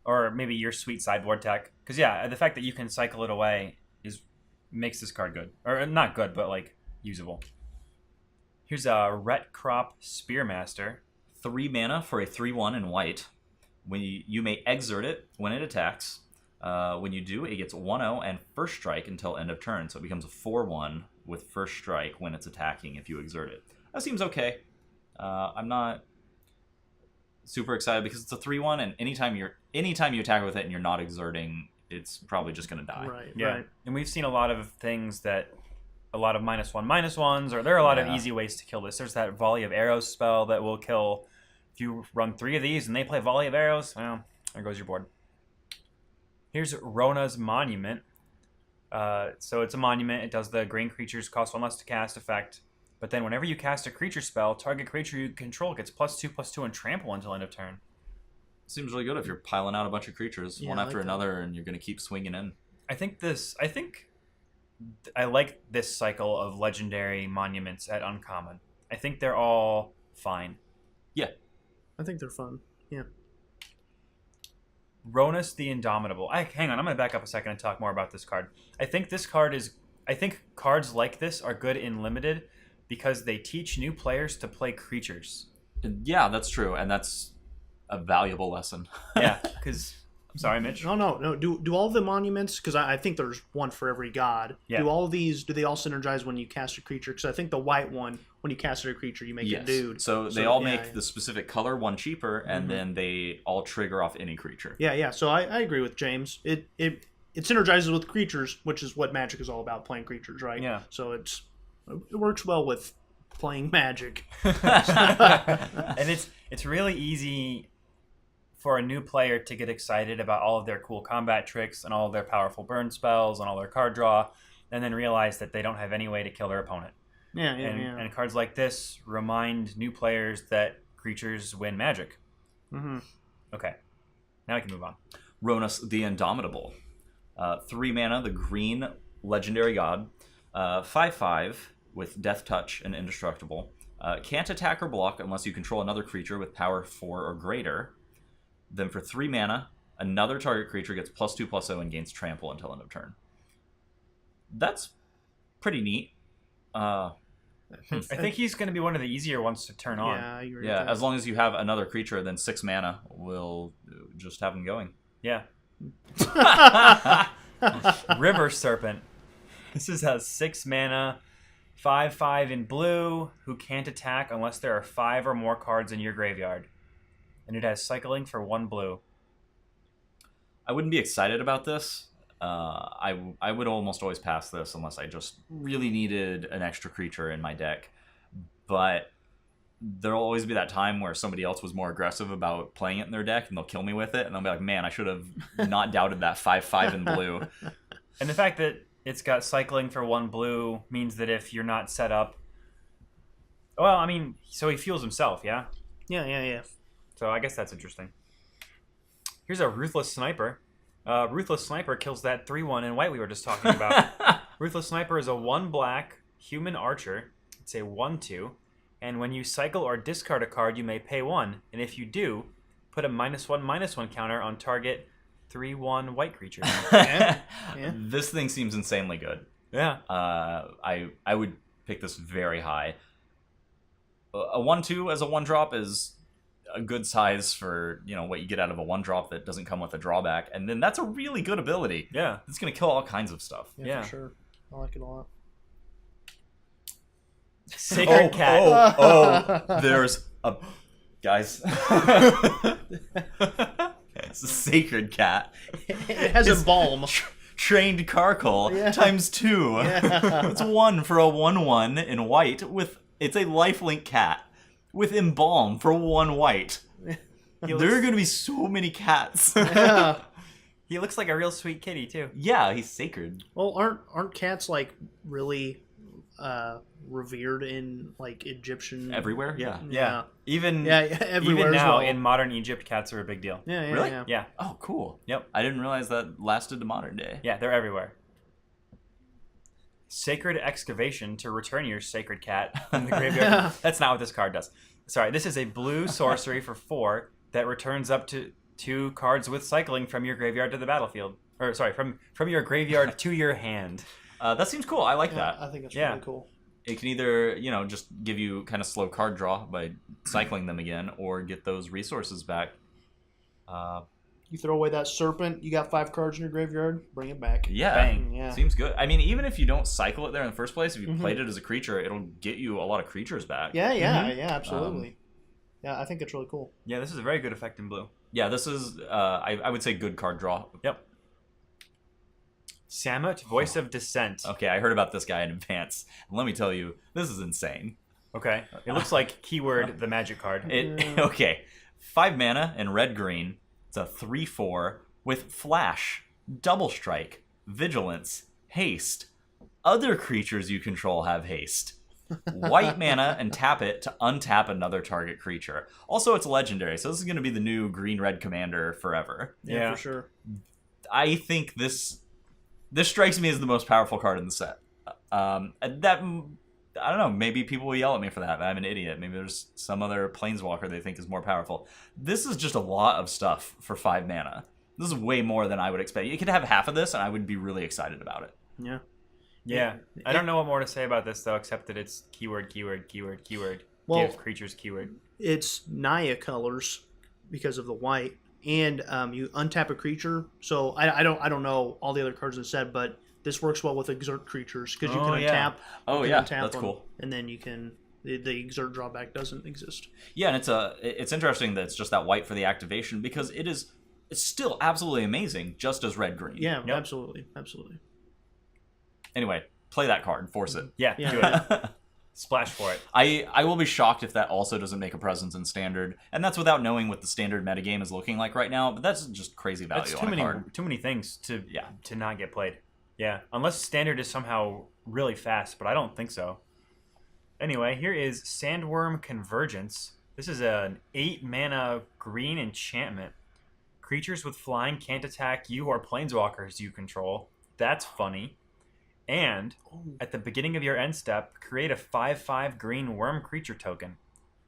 Or maybe your sweet sideboard tech. Because, yeah, the fact that you can cycle it away makes this card good. Or not good, but, like, usable. Here's a Ret Crop Spearmaster. 3 mana for a 3/1 in white. When you may exert it when it attacks. When you do, it gets 1/0 and first strike until end of turn. So it becomes a 4/1 with first strike when it's attacking if you exert it. That seems okay. I'm not super excited because it's a 3/1, and anytime you attack with it and you're not exerting, it's probably just going to die. Right. Yeah. Right. And we've seen a lot of things that... A lot of -1/-1s, or there are a lot of Yeah. easy ways to kill this. There's that Volley of Arrows spell that will kill... If you run 3 of these and they play Volley of Arrows, well, there goes your board. Here's Rona's Monument. So it's a monument. It does the green creatures cost 1 less to cast effect. But then whenever you cast a creature spell, target creature you control gets +2/+2 and trample until end of turn. Seems really good if you're piling out a bunch of creatures Yeah, one I after like that. another, and you're going to keep swinging in. I like this cycle of legendary monuments at uncommon. I think they're all fine. Yeah. I think they're fun. Yeah. Ronus the Indomitable. Hang on, I'm going to back up a second and talk more about this card. I think cards like this are good in Limited because they teach new players to play creatures. Yeah, that's true, and that's a valuable lesson. Yeah, because... I'm sorry, Mitch. No. Do all the monuments, because I think there's one for every god. Yeah. Do all of these, do they all synergize when you cast a creature? Because I think the white one, when you cast a creature, you make Yes. a dude. So they all yeah, make the specific color one cheaper, and then they all trigger off any creature. Yeah. So I agree with James. It synergizes with creatures, which is what Magic is all about, playing creatures, right? Yeah. So it works well with playing Magic. And it's really easy for a new player to get excited about all of their cool combat tricks and all of their powerful burn spells and all their card draw, and then realize that they don't have any way to kill their opponent. Yeah. And cards like this remind new players that creatures win Magic. Mm-hmm. Okay, now we can move on. Ronus the Indomitable. 3 mana, the green legendary god. 5/5 with Death Touch and Indestructible. Can't attack or block unless you control another creature with power 4 or greater. Then for 3 mana, another target creature gets +2/+0 and gains trample until end of turn. That's pretty neat. I think he's going to be one of the easier ones to turn on. Yeah, I agree. Yeah, with that. as long as you have another creature, then 6 mana will just have him going. Yeah. River Serpent. This is a 6 mana, 5/5 in blue, who can't attack unless there are 5 or more cards in your graveyard. And it has cycling for 1 blue. I wouldn't be excited about this. I would almost always pass this unless I just really needed an extra creature in my deck. But there'll always be that time where somebody else was more aggressive about playing it in their deck, and they'll kill me with it, and I'll be like, man, I should have not doubted that 5/5 in blue. And the fact that it's got cycling for 1 blue means that if you're not set up... Well, I mean, so he fuels himself, yeah? Yeah. So I guess that's interesting. Here's a Ruthless Sniper. Ruthless Sniper kills that 3/1 in white we were just talking about. Ruthless Sniper is a 1 black Human Archer. It's a 1/2. And when you cycle or discard a card, you may pay 1. And if you do, put a -1/-1 counter on target 3/1 white creature. Yeah. This thing seems insanely good. Yeah. I would pick this very high. A 1/2 as a 1-drop is a good size for what you get out of a 1-drop that doesn't come with a drawback, and then that's a really good ability. Yeah. It's gonna kill all kinds of stuff. Yeah. For sure. I like it a lot. Sacred Cat. There's a guys. It's a Sacred Cat. It has a balm. Trained Carkol times 2. Yeah. It's 1 for a 1/1 in white it's a lifelink cat with Embalm for 1 white. There are going to be so many cats. Yeah. He looks like a real sweet kitty too. Yeah, he's sacred. Well, aren't cats like really revered in like Egyptian Everywhere? Yeah. Yeah. Even everywhere even as now well. in modern Egypt, cats are a big deal. Yeah, Really? yeah. Yeah. Oh, cool. Yep. I didn't realize that lasted to modern day. Yeah, they're everywhere. Sacred Excavation to return your sacred cat from the graveyard. That's not what this card does. Sorry, this is a blue sorcery for 4 that returns up to 2 cards with cycling from your graveyard to the battlefield. Or sorry, from your graveyard to your hand. That seems cool. I like that. I think it's Yeah. really cool. It can either, just give you kind of slow card draw by cycling them again, or get those resources back. You throw away that serpent, you got 5 cards in your graveyard, bring it back. Yeah, Bang. Yeah. seems good. I mean, even if you don't cycle it there in the first place, if you played it as a creature, it'll get you a lot of creatures back. Yeah, absolutely. Yeah, I think it's really cool. Yeah, this is a very good effect in blue. Yeah, this is, I would say, good card draw. Yep. Samut, Voice of Dissent. Okay, I heard about this guy in advance. And let me tell you, this is insane. Okay. It looks like keyword the magic card. Okay, 5 mana and red-green. It's a 3/4 with Flash, Double Strike, Vigilance, Haste. Other creatures you control have haste. White mana and tap it to untap another target creature. Also, it's legendary, so this is going to be the new green-red commander forever. Yeah. For sure. I think this strikes me as the most powerful card in the set. I don't know, maybe people will yell at me for that. I'm an idiot. Maybe there's some other planeswalker they think is more powerful. This is just a lot of stuff for 5 mana. This is way more than I would expect. You could have half of this, and I would be really excited about it. Yeah. Yeah. I don't know what more to say about this, though, except that it's keyword. Well, Give creatures keyword. It's Naya colors because of the white, and you untap a creature. So I don't know all the other cards in the set, but this works well with exert creatures because you can yeah. untap. Oh, you yeah, can untap that's them, cool. And then you can the exert drawback doesn't exist. Yeah, and it's interesting that it's just that white for the activation because it's still absolutely amazing, just as red-green. Yeah, Yep. absolutely. Anyway, play that card, force it. Yeah, Yeah. do it. Splash for it. I will be shocked if that also doesn't make a presence in Standard, and that's without knowing what the Standard metagame is looking like right now, but that's just crazy value That's on a card. too many things to Yeah. to not get played. Yeah, unless standard is somehow really fast, but I don't think so. Anyway, here is Sandworm Convergence. This is an 8 mana green enchantment. Creatures with flying can't attack you or planeswalkers you control. That's funny. And at the beginning of your end step, create a 5/5 green worm creature token.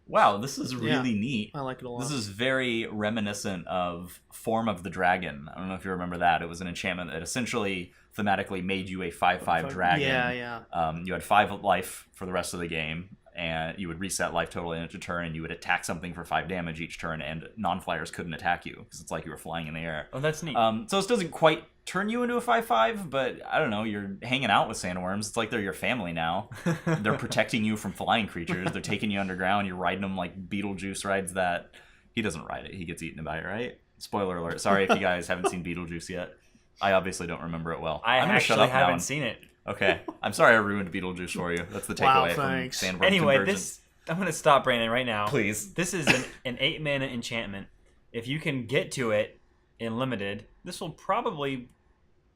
Wow, this is really neat. I like it a lot. This is very reminiscent of Form of the Dragon. I don't know if you remember that. It was an enchantment that essentially thematically made you a 5/5 dragon. Yeah. You had 5 life for the rest of the game, and you would reset life total in each turn, and you would attack something for 5 damage each turn, and non-flyers couldn't attack you because it's like you were flying in the air. Oh, that's neat. So this doesn't quite turn you into a 5/5, but I don't know, you're hanging out with sandworms. It's like they're your family now. They're protecting you from flying creatures. They're taking you underground. You're riding them like Beetlejuice rides that... He doesn't ride it. He gets eaten by it, right? Spoiler alert. Sorry if you guys haven't seen Beetlejuice yet. I obviously don't remember it well. I I'm gonna shut actually up now haven't and- seen it. Okay. I'm sorry I ruined Beetlejuice for you. That's the Wow, takeaway from thanks. Sandworm Anyway, Convergence. I'm going to stop Brandon right now. Please. This is an 8 mana enchantment. If you can get to it in limited, this will probably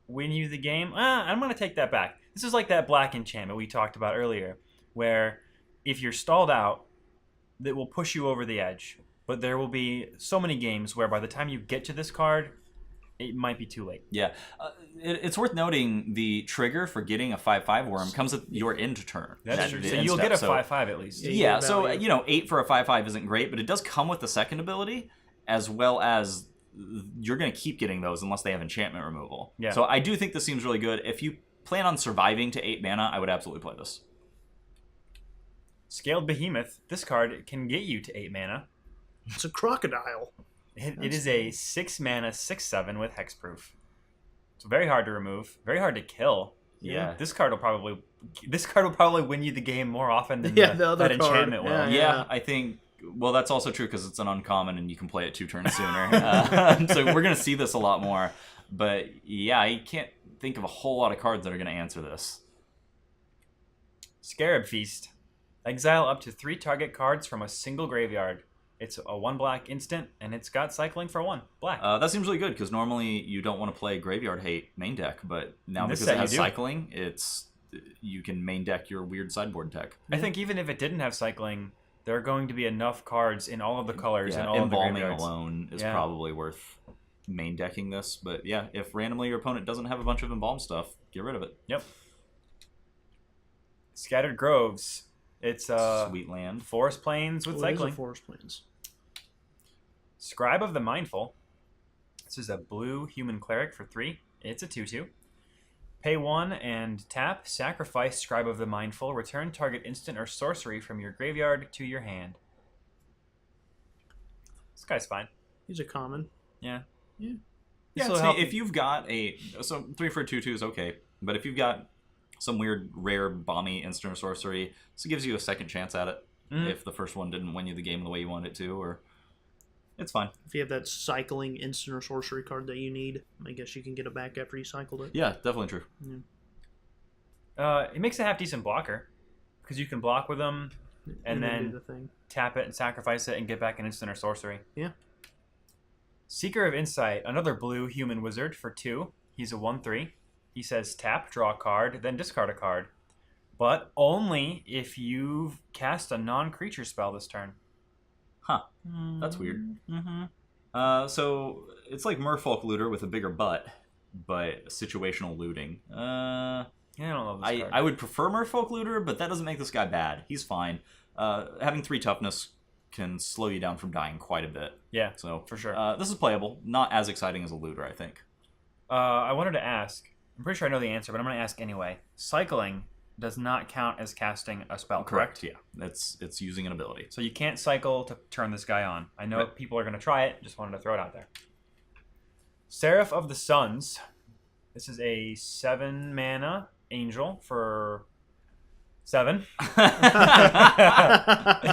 win you the game. I'm going to take that back. This is like that black enchantment we talked about earlier, where if you're stalled out, that will push you over the edge. But there will be so many games where by the time you get to this card, it might be too late. Yeah. It's worth noting the trigger for getting a 5/5 worm comes at your end turn. That's true. The So end you'll step, get a so- 5/5 at least. Yeah, you Yeah, get so value. 8 for a 5/5 isn't great, but it does come with the second ability, as well as you're going to keep getting those unless they have enchantment removal. Yeah. So I do think this seems really good. If you plan on surviving to 8 mana, I would absolutely play this. Scaled Behemoth. This card can get you to 8 mana. It's a crocodile. It is a 6 mana 6/7 with hexproof. So very hard to remove, very hard to kill. Yeah. This card will probably win you the game more often than Yeah, the other that card. enchantment will. Yeah. Yeah, I think. Well, that's also true because it's an uncommon and you can play it 2 turns sooner. So we're going to see this a lot more. But yeah, I can't think of a whole lot of cards that are going to answer this. Scarab Feast. Exile up to 3 target cards from a single graveyard. It's a 1 black instant, and it's got cycling for 1 black. That seems really good because normally you don't want to play Graveyard Hate main deck, but now In this because set it has you do. cycling, you can main deck your weird sideboard deck. I think even if it didn't have cycling, there are going to be enough cards in all of the colors and all of the Embalming graveyards. alone is Yeah. probably worth main decking this, but yeah, if randomly your opponent doesn't have a bunch of embalm stuff, get rid of it. Yep. Scattered Groves. It's Sweet land. forest plains with Well, these are cycling. forest plains. Scribe of the Mindful. This is a blue human cleric for 3. It's a 2/2. Pay 1 and tap. Sacrifice Scribe of the Mindful. Return target instant or sorcery from your graveyard to your hand. This guy's fine. These are common. Yeah. Yeah. Yeah, This'll see, help- if you've got so 3 for a 2/2 is okay, but if you've got some weird rare bomby instant or sorcery, this gives you a second chance at it if the first one didn't win you the game the way you wanted it to, or it's fine. If you have that cycling instant or sorcery card that you need, I guess you can get it back after you cycled it. Yeah, definitely true. It makes a half decent blocker because you can block with them and do then the thing. tap it and sacrifice it and get back an instant or sorcery. Yeah. Seeker of Insight, another blue human wizard for 2. He's a 1/3. He says tap, draw a card, then discard a card. But only if you've cast a non-creature spell this turn. Huh. That's weird. Mm-hmm. So it's like Merfolk Looter with a bigger butt, but situational looting. Yeah, I don't love this card. I would prefer Merfolk Looter, but that doesn't make this guy bad. He's fine. Having 3 toughness can slow you down from dying quite a bit. Yeah, So for sure. this is playable. Not as exciting as a looter, I think. I wanted to ask. I'm pretty sure I know the answer, but I'm going to ask anyway. Cycling does not count as casting a spell, correct? Yeah, it's using an ability. So you can't cycle to turn this guy on. I know Right. people are going to try it. Just wanted to throw it out there. Seraph of the Suns. This is a 7 mana angel for 7.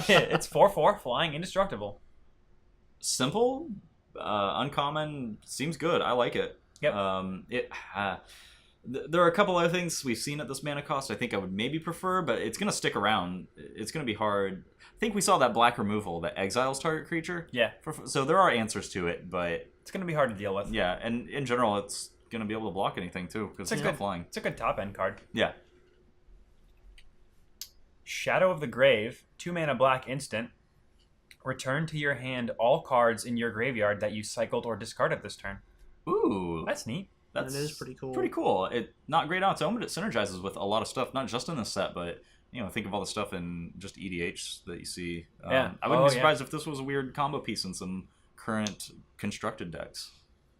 It's 4/4, flying, indestructible. Simple, uncommon, seems good. I like it. Yep. There are a couple other things we've seen at this mana cost I think I would maybe prefer, but it's going to stick around. It's going to be hard. I think we saw that black removal that exiles target creature. Yeah, So there are answers to it, but it's going to be hard to deal with. yeah, and in general, it's going to be able to block anything too because it's not flying. It's a good top end card. Yeah. Shadow of the Grave, 2 mana black instant. Return to your hand all cards in your graveyard that you cycled or discarded this turn. Ooh, That's neat. That is pretty cool. Pretty cool. It not great on its own, but it synergizes with a lot of stuff, not just in this set, but think of all the stuff in just EDH that you see. Yeah. I wouldn't be yeah. surprised if this was a weird combo piece in some current constructed decks.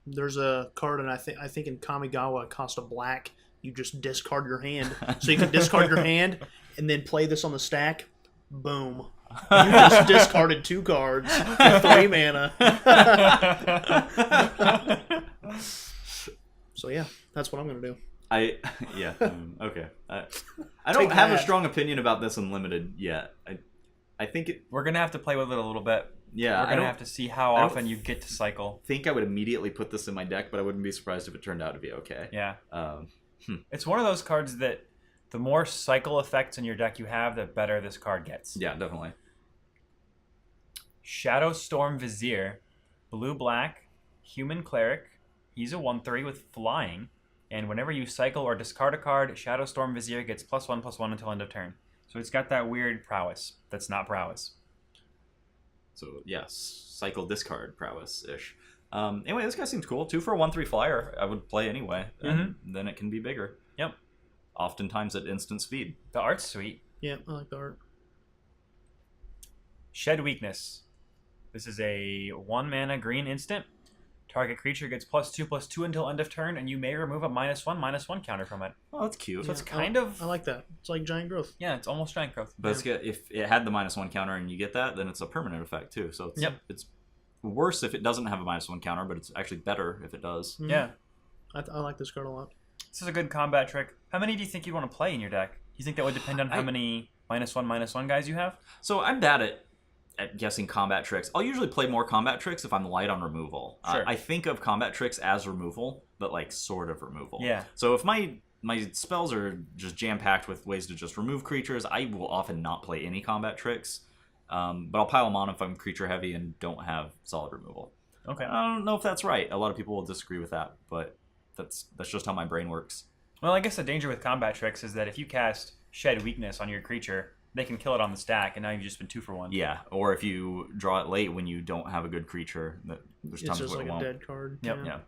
There's a card, and I think in Kamigawa it costs a black. You just discard your hand, so you can discard your hand and then play this on the stack. Boom! You just discarded 2 cards for 3 mana. So yeah, that's what I'm gonna do. Okay. I don't Take have a that. strong opinion about this unlimited yet. I think it. We're going to have to play with it a little bit. Yeah, We're I going to don't have to see how I don't often you get to cycle. think I would immediately put this in my deck, but I wouldn't be surprised if it turned out to be okay. Yeah. Um, It's one of those cards that the more cycle effects in your deck you have, the better this card gets. yeah, definitely. Shadow Storm Vizier, blue-black, human cleric. He's a 1/3 with flying. And whenever you cycle or discard a card, Shadow Storm Vizier gets +1/+1 until end of turn. So it's got that weird prowess that's not prowess. So yes, cycle discard prowess ish. Anyway, this guy seems cool. 2 for a 1/3 flyer. I would play anyway, and then it can be bigger. Yep. Oftentimes at instant speed. The art's sweet. Yeah, I like the art. Shed Weakness. This is a 1 mana green instant. Target creature gets +2/+2 until end of turn, and you may remove a -1/-1 counter from it. Oh, that's cute. So it's kind of... I like that. It's like Giant Growth. Yeah, it's almost Giant Growth. But if it had the -1 counter and you get that, then it's a permanent effect too. So it's worse if it doesn't have a -1 counter, but it's actually better if it does. Mhm. Yeah. I like this card a lot. This is a good combat trick. How many do you think you want to play in your deck? You think that would depend on how many -1/-1 guys you have? So I'm bad at guessing combat tricks. I'll usually play more combat tricks if I'm light on removal. Sure. I think of combat tricks as removal, but like sort of removal. Yeah. So if my spells are just jam-packed with ways to just remove creatures, I will often not play any combat tricks. But I'll pile them on if I'm creature heavy and don't have solid removal. Okay. I don't know if that's right. A lot of people will disagree with that, but that's just how my brain works. Well, I guess the danger with combat tricks is that if you cast Shed Weakness on your creature, they can kill it on the stack, and now you've just been 2 for 1. Yeah, or if you draw it late when you don't have a good creature, there's It's times just where like it a won't. dead card. Yep. Yeah.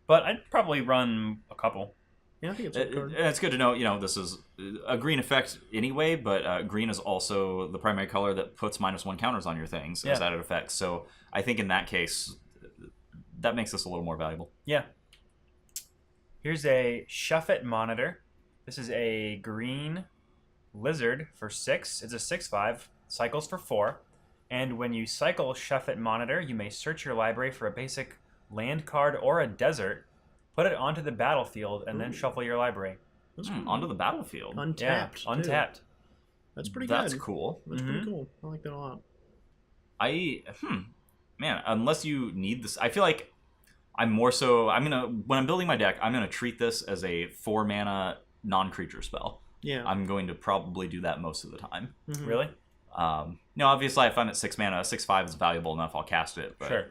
But I'd probably run a couple. Yeah, I think it's a good card. It's good to know, this is a green effect anyway, but green is also the primary color that puts -1 counters on your things as added effects. So I think in that case, that makes this a little more valuable. Yeah. Here's a Shuffet Monitor. This is a green lizard for 6. It's a 6/5, cycles for 4. And when you cycle Shuffet Monitor, you may search your library for a basic land card or a desert, put it onto the battlefield, and then shuffle your library. That's cool. Onto the battlefield. Untapped. Yeah, untapped. That's pretty That's good. cool. That's pretty cool. I like that a lot. Man, unless you need this, I feel like when I'm building my deck, I'm gonna treat this as a 4 mana non-creature spell. Yeah. I'm going to probably do that most of the time. Mhm. Really? Obviously I find it 6 mana, 6/5 is valuable enough, I'll cast it. But, Sure.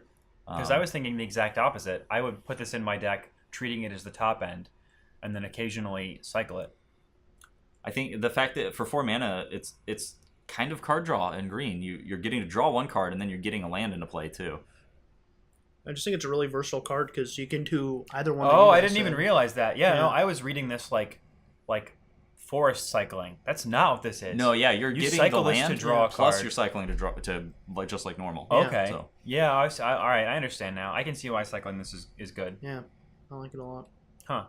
Because I was thinking the exact opposite. I would put this in my deck, treating it as the top end, and then occasionally cycle it. I think the fact that for 4 mana, it's kind of card draw in green. You're getting to draw 1 card, and then you're getting a land into play too. I just think it's a really versatile card because you can do either one. Oh, I didn't even realize that. Yeah, Yeah. no, I was reading this like forest cycling. That's not what this is. No, yeah, you're You getting cycle the this land to draw a plus card. you're cycling to draw to like just like normal. Yeah. Okay. So. Yeah, all right, I understand now. I can see why cycling this is good. Yeah, I like it a lot. Huh.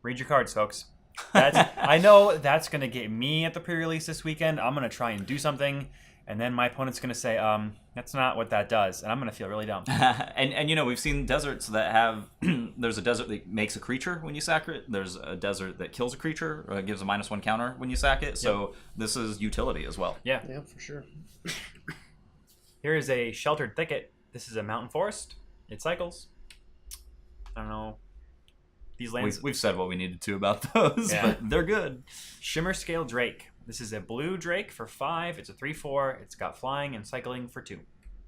Read your cards, folks. I know that's going to get me at the pre-release this weekend. I'm going to try and do something, and then my opponent's going to say, that's not what that does, and I'm going to feel really dumb. and we've seen deserts that have there's a desert that makes a creature when you sack it. There's a desert that kills a creature, gives a -1 counter when you sack it. So this is utility as well. Yeah. Yeah, for sure. Here is a Sheltered Thicket. This is a mountain forest. It cycles. I don't know. These lands... We've said what we needed to about those, Yeah. but they're good. Shimmer Scale Drake. This is a blue Drake for 5. It's a 3/4. It's got flying and cycling for 2.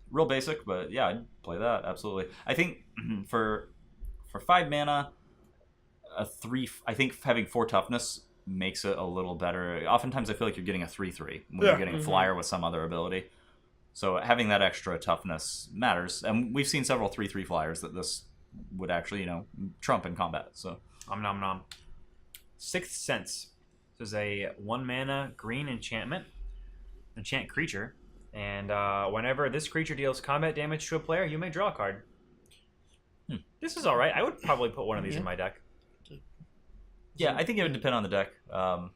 Real basic, but yeah, I'd play that absolutely. I think for 5 mana, I think having 4 toughness makes it a little better. Oftentimes, I feel like you're getting a 3/3 when you're getting a flyer with some other ability. So having that extra toughness matters, and we've seen several 3/3 flyers that this would actually trump in combat. So Om nom nom. Sixth Sense. This is a 1 mana green enchant creature, and whenever this creature deals combat damage to a player, you may draw a card. This is all right. I would probably put one of these in my deck. yeah, I think it would depend on the deck. I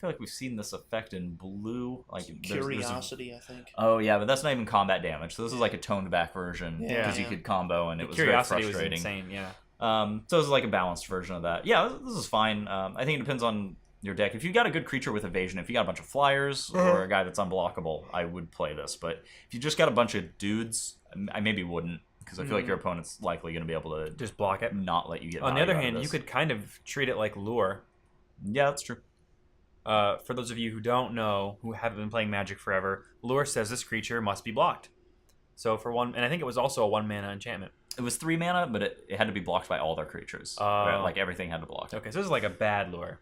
feel like we've seen this effect in blue, like Curiosity, I think. Oh yeah, but that's not even combat damage. So this is like a toned back version Yeah. because you could combo and it was very Curiosity frustrating. was insane. Yeah. So this is like a balanced version of that. Yeah, this is fine. I think it depends on your deck. If you got a good creature with evasion, if you got a bunch of flyers or a guy that's unblockable, I would play this. But if you just got a bunch of dudes, I maybe wouldn't, because I feel like your opponent's likely going to be able to Just block it. not let you get. On the value other out of hand, this. you could kind of treat it like lure. Yeah, that's true. For those of you who don't know, who haven't been playing Magic forever, lure says this creature must be blocked. So for one, and I think it was also a 1 mana enchantment. It was 3 mana, but it had to be blocked by all their creatures. Right? Like everything had to block. Okay, so this is like a bad lure.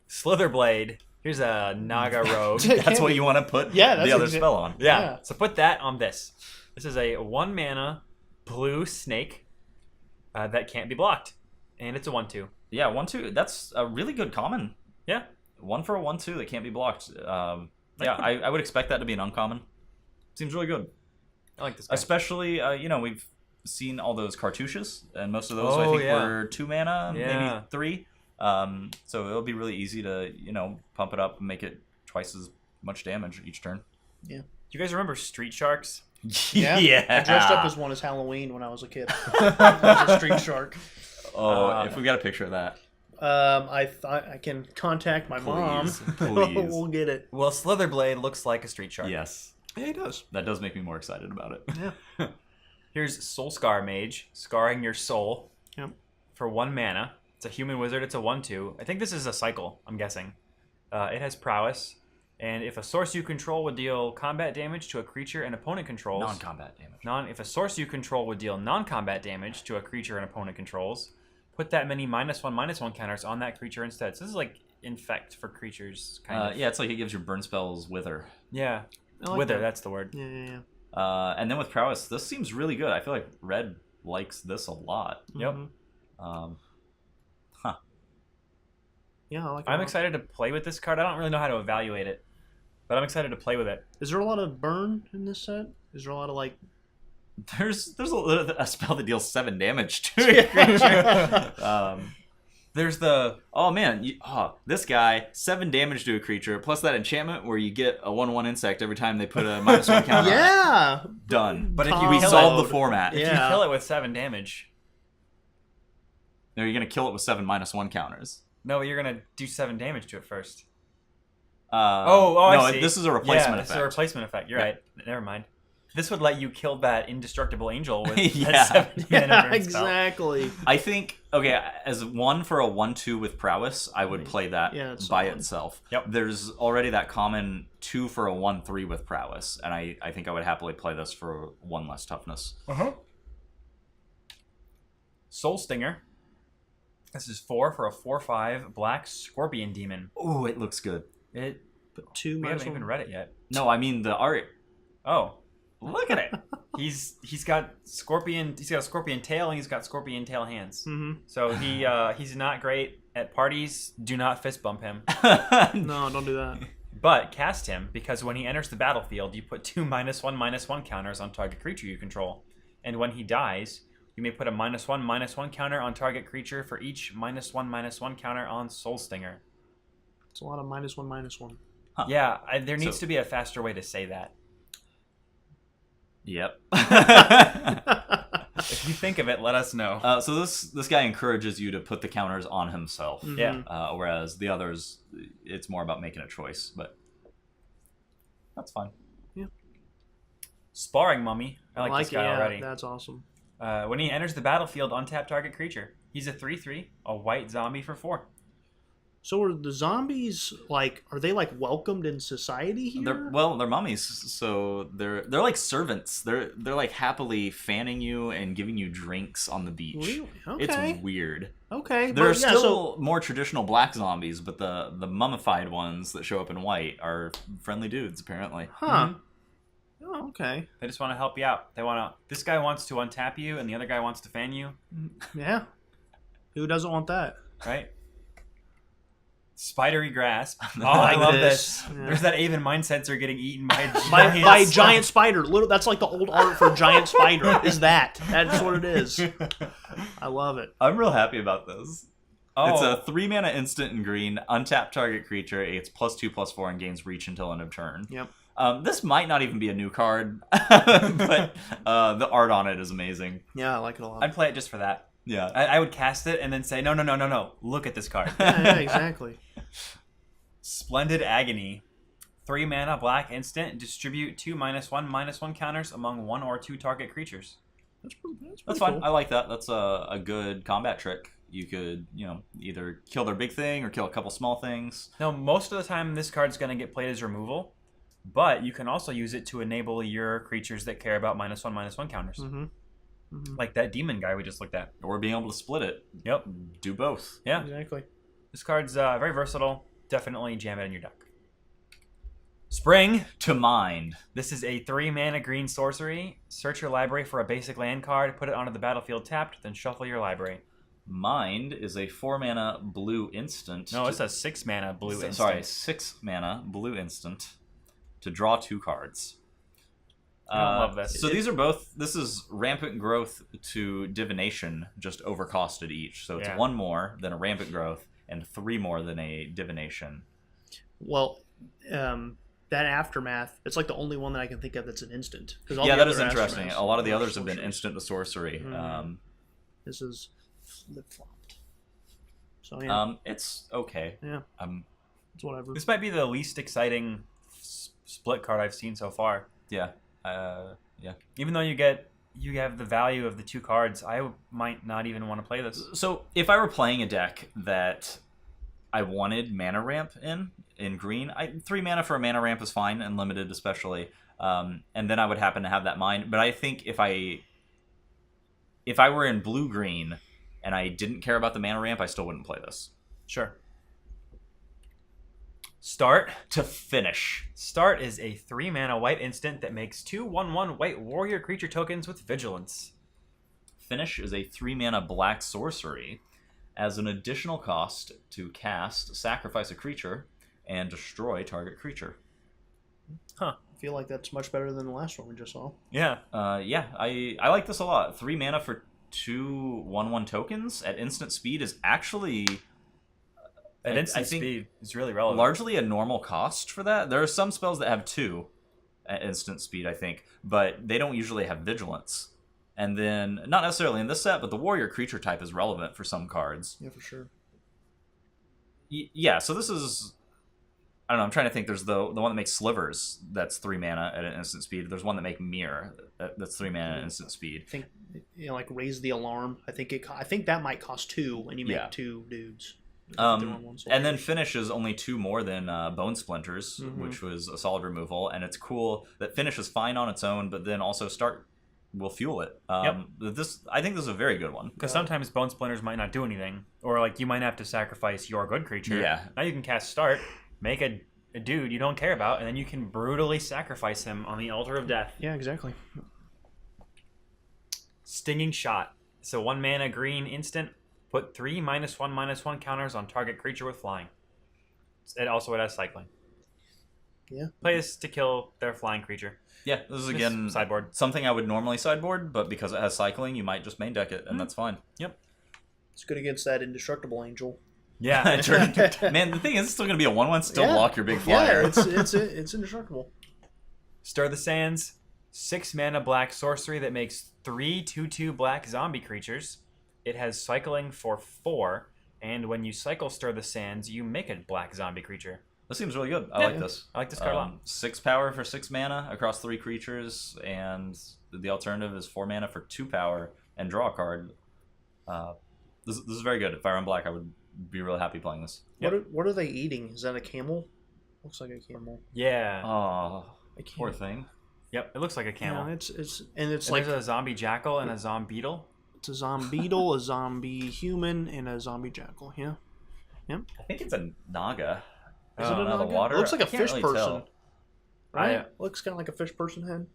Slitherblade. Here's a Naga Rogue. That's what you want to put Yeah, that's the other exa- spell on. Yeah. So put that on this. This is a 1 mana blue snake that can't be blocked, and it's a 1/2. Yeah, 1/2. That's a really good common. Yeah. 1 for a 1/2 that can't be blocked. Yeah, I would expect that to be an uncommon. Seems really good. I like this guy. Especially, we've seen all those cartouches, and most of those I Oh, think yeah. were 2 mana, Yeah. maybe 3. So it'll be really easy to pump it up and make it twice as much damage each turn. Do you guys remember Street Sharks? Yeah. I dressed up as one as Halloween when I was a kid. I was a street shark. Oh, if we got a picture of that, I thought I can contact my mom. please. We'll get it. Well, Slitherblade looks like a Street Shark. Yes, Yeah, he does. that does make me more excited about it. Yeah. Here's Soul Scar Mage, scarring your soul Yep. for 1 mana. It's a human wizard. It's a 1/2. I think this is a cycle, I'm guessing. It has prowess. And if a source you control would deal combat damage to a creature an opponent controls... Non-combat damage. If a source you control would deal non-combat damage to a creature an opponent controls, put that many -1/-1 counters on that creature instead. So this is like infect for creatures, kind of. Yeah, it's like it gives your burn spells wither. Yeah. I like Wither, that. that's the word. Yeah. And then with prowess, this seems really good. I feel like red likes this a lot. Yep. Mhm. Yeah, I like it. I'm excited to play with this card. I don't really know how to evaluate it, but I'm excited to play with it. Is there a lot of burn in this set? Is there a lot of like? There's a spell that deals 7 damage to a creature. There's the... Oh man, this guy 7 damage to a creature plus that enchantment where you get a 1/1 insect every time they put a -1 counter. on it. Yeah. Done. But if you We kill solved it, the format. if Yeah. you kill it with 7 damage, No, you're gonna kill it with 7 -1 counters. no, you're gonna do 7 damage to it first. No, I see. this is a replacement Yeah, effect. this is a replacement effect. You're Yeah. right. Never mind. This would let you kill that indestructible angel with Yeah. a 7 mana Yeah, burn spell. exactly. I think as 1 for a 1/2 with prowess, I would play that Yeah, it's by solid. itself. Yep. There's already that common 2 for a 1/3 with prowess, and I think I would happily play this for 1 less toughness. Soul Stinger. This is 4 for a 4/5 black scorpion demon. Oh, it looks good. It. But 2 We minus haven't even 1. read it yet. No, I mean the art. Oh, look at it. He's got scorpion. He's got a scorpion tail and he's got scorpion tail hands. Mm-hmm. So he's not great at parties. Do not fist bump him. No, don't do that. But cast him, because when he enters the battlefield, you put 2 -1/-1 counters on target creature you control. And when he dies, you may put a -1/-1 counter on target creature for each -1/-1 counter on Soul Stinger. It's a lot of -1/-1. Huh. Yeah, there needs So- to be a faster way to say that. Yep. If you think of it, let us know. So this guy encourages you to put the counters on himself. Mhm. Yeah. Whereas the others, it's more about making a choice. But that's fine. Sparring Mummy. I like this guy it, yeah, already. That's awesome. When he enters the battlefield, untap target creature. He's a 3/3, a white zombie for 4. So are the zombies are they welcomed in society here? They're mummies, so they're like servants. They're like happily fanning you and giving you drinks on the beach. Really? Okay. It's weird. Okay. There are but, yeah, still more traditional black zombies, but the mummified ones that show up in white are friendly dudes apparently. Huh. Oh, okay. They just want to help you out. This guy wants to untap you, and the other guy wants to fan you, Yeah. Who doesn't want that? right? Spidery Grasp. Oh, I I like love this. this. Yeah. There's that Aven Mind Sensor getting eaten by a giant By a giant spider. That's like the old art for giant spider. Is that? That's what it is. I love it. I'm real happy about this. Oh, It's a 3 mana instant in green, untap target creature. It's +2/+4 and gains reach until end of turn. Yep. This might not even be a new card, but the art on it is amazing. Yeah, I like it a lot. I'd play it just for that. Yeah. I would cast it and then say, no. Look at this card. Yeah, exactly. Splendid Agony. 3 mana black instant. Distribute 2 -1/-1 counters among 1 or 2 target creatures. That's That's fine. I like that. That's a good combat trick. You could, either kill their big thing or kill a couple small things. Now, most of the time, this card's going to get played as removal, but you can also use it to enable your creatures that care about -1/-1 counters. Mm-hmm. Mm-hmm. Like that demon guy we just looked at. Or being able to split it. Yep. Do both. Yeah. Exactly. This card's very versatile. definitely jam it in your deck. Spring. To mind. This is a 3-mana green sorcery. Search your library for a basic land card, put it onto the battlefield tapped, then shuffle your library. Mind is a 4-mana blue instant. No, it's a 6-mana blue instant. Sorry, 6-mana blue instant to draw 2 cards. I don't love this. So these are both. This is Rampant Growth to Divination, just overcosted each. So it's 1 more than a Rampant Growth and 3 more than a Divination. Well, that Aftermath, it's like the only one that I can think of that's an instant. Yeah, that is interesting. A lot of the others have been instant to sorcery. This is flip-flopped. So, yeah. It's okay. Yeah. It's whatever. This might be the least exciting split card I've seen so far. Yeah. Yeah. Even though you have the value of the 2 cards, I might not even want to play this. So if I were playing a deck that I wanted mana ramp in green, 3 mana for a mana ramp is fine, and limited especially. And then I would happen to have that mind. But I think if I were in blue-green and I didn't care about the mana ramp, I still wouldn't play this. Sure. Start. To finish. Start is a 3-mana white instant that makes 2 1/1 white warrior creature tokens with vigilance. Finish is a 3-mana black sorcery. As an additional cost to cast, sacrifice a creature and destroy target creature. Huh. I feel like that's much better than the last one we just saw. Yeah. Yeah, I like this a lot. 3 mana for 2 1/1 tokens at instant speed is actually... At instant speed is really relevant. Largely a normal cost for that. There are some spells that have 2 at instant speed, I think, but they don't usually have vigilance. And then, not necessarily in this set, but the warrior creature type is relevant for some cards. Yeah, for sure. Yeah, so this is... I don't know, I'm trying to think. There's the one that makes Slivers, that's 3 mana at an instant speed. There's one that makes Mirror, that's 3 mana at instant speed. I think, like Raise the Alarm. I think that might cost 2 when you make 2 dudes. And then Finish is only 2 more than Bone Splinters, which was a solid removal. And it's cool that Finish is fine on its own, but then also Start will fuel it. I think this is a very good one. Because sometimes Bone Splinters might not do anything. Or like you might have to sacrifice your good creature. Yeah. Now you can cast Start, make a dude you don't care about, and then you can brutally sacrifice him on the altar of death. Yeah, exactly. Stinging Shot. So 1 mana green instant. Put 3 -1/-1 counters on target creature with flying. It has cycling. Yeah. Play this to kill their flying creature. Yeah, this is again sideboard. Something I would normally sideboard, but because it has cycling, you might just main deck it, and that's fine. Yep. It's good against that Indestructible Angel. Yeah. Man, the thing is, it's still going to be a 1/1, still block your big flyer. Yeah, it's indestructible. Stir the Sands. 6 mana black sorcery that makes 3 2/2 black zombie creatures. It has cycling for 4, and when you cycle Stir the Sands, you make a black zombie creature. This seems really good. I like this. I like this card a lot. 6 power for 6 mana across 3 creatures, and the alternative is 4 mana for 2 power and draw a card. This is very good. If I run black, I would be really happy playing this. Yep. What are they eating? Is that a camel? Looks like a camel. Yeah. Oh, poor thing. Yep, it looks like a camel. Yeah, it's like a zombie jackal and a zombie beetle. It's a zombie beetle, a zombie human, and a zombie jackal. Yeah. Yep. I think it's a naga. Is it a naga? Water? It looks like a fish really person. tell. Right? Looks kind of like a fish person head.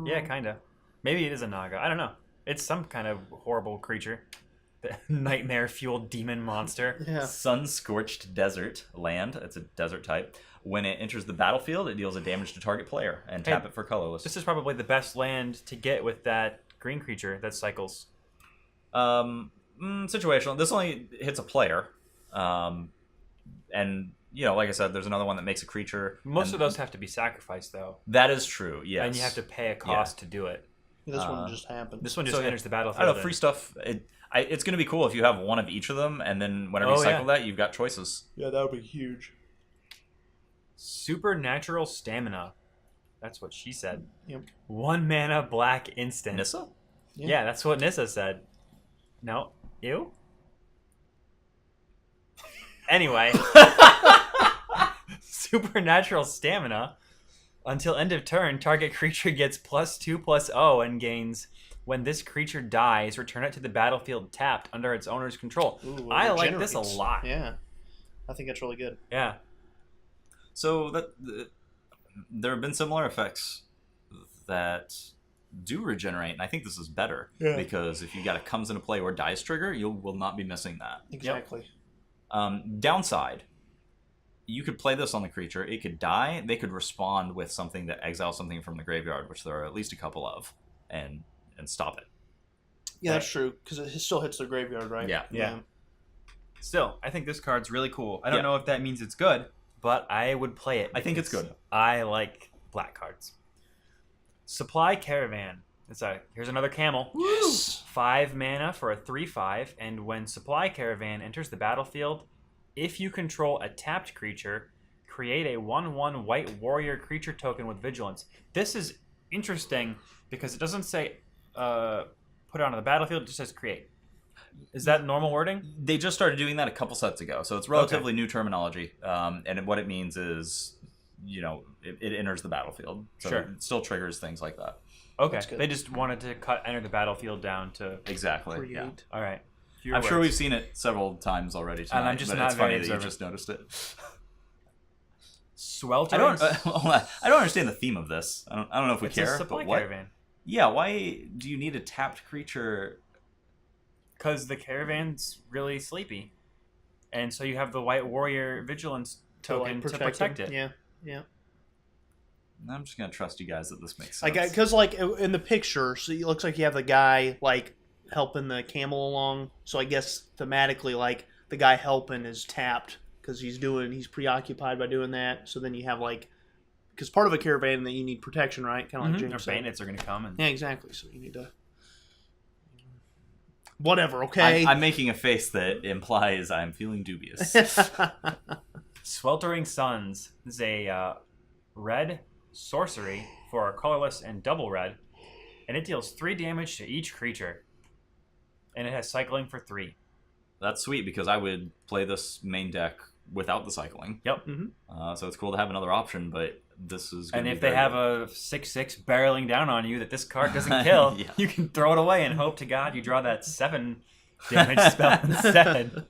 Yeah, kind of. Maybe it is a naga. I don't know. It's some kind of horrible creature. The nightmare-fueled demon monster. Yeah. Sun-scorched desert land. It's a desert type. When it enters the battlefield, it deals a damage to target player and tap it for colorless. This is probably the best land to get with that green creature that cycles. Situational. This only hits a player. And, like I said, there's another one that makes a creature. Most of those have to be sacrificed, though. That is true, yes. And you have to pay a cost to do it. This one just happens. This one just enters the battlefield. I don't know, free stuff. It's going to be cool if you have one of each of them, and then whenever you cycle that, you've got choices. Yeah, that would be huge. Supernatural Stamina. That's what she said. Yep. 1 mana black instant. Nissa? Yeah, that's what Nissa said. No. You? Anyway. Supernatural Stamina. Until end of turn, target creature gets +2/+0 and gains. When this creature dies, return it to the battlefield tapped under its owner's control. Ooh, I like this a lot. Yeah. I think that's really good. Yeah. So there have been similar effects that do regenerate, and I think this is better because if you got a comes into play or dies trigger, you will not be missing that. Exactly. Downside, you could play this on the creature. It could die. They could respond with something that exiles something from the graveyard, which there are at least a couple of, and stop it. Yeah, that's true, because it still hits the graveyard, right? Yeah. Still, I think this card's really cool. I don't know if that means it's good, but I would play it. I think it's good. I like black cards. Supply Caravan. Here's another camel. Yes. 5 mana for a 3/5, and when Supply Caravan enters the battlefield, if you control a tapped creature, create a 1/1 white warrior creature token with vigilance. This is interesting because it doesn't say put it onto the battlefield, it just says create. Is that normal wording? They just started doing that a couple sets ago, so it's relatively new terminology. And what it means is, it enters the battlefield. So Sure. it still triggers things like that. Okay. They just wanted to enter the battlefield down to... Exactly. Create. Yeah. All right. I'm sure we've seen it several times already tonight, And I'm just but not it's funny very that you observant. just noticed it. Sweltering... I don't understand the theme of this. I don't know if we It's care. a Supply but what? Caravan. Yeah, why do you need a tapped creature? Because the caravan's really sleepy. And so you have the white warrior vigilance token to protect it. Yeah. I'm just gonna trust you guys that this makes sense. Because in the picture, so it looks like you have the guy helping the camel along. So I guess thematically, the guy helping is tapped because he's preoccupied by doing that. So then you have because part of a caravan that you need protection, right? Kind of like Or James said. bandits are going to come. And... Yeah, exactly. So you need to. Whatever. Okay. I'm making a face that implies I'm feeling dubious. Sweltering Suns is a red sorcery for colorless and double red, and it deals 3 damage to each creature, and it has cycling for 3. That's sweet because I would play this main deck without the cycling. Yep. So it's cool to have another option, but this is. And if they have a 6/6 barreling down on you that this card doesn't kill, you can throw it away and hope to God you draw that 7 damage spell instead.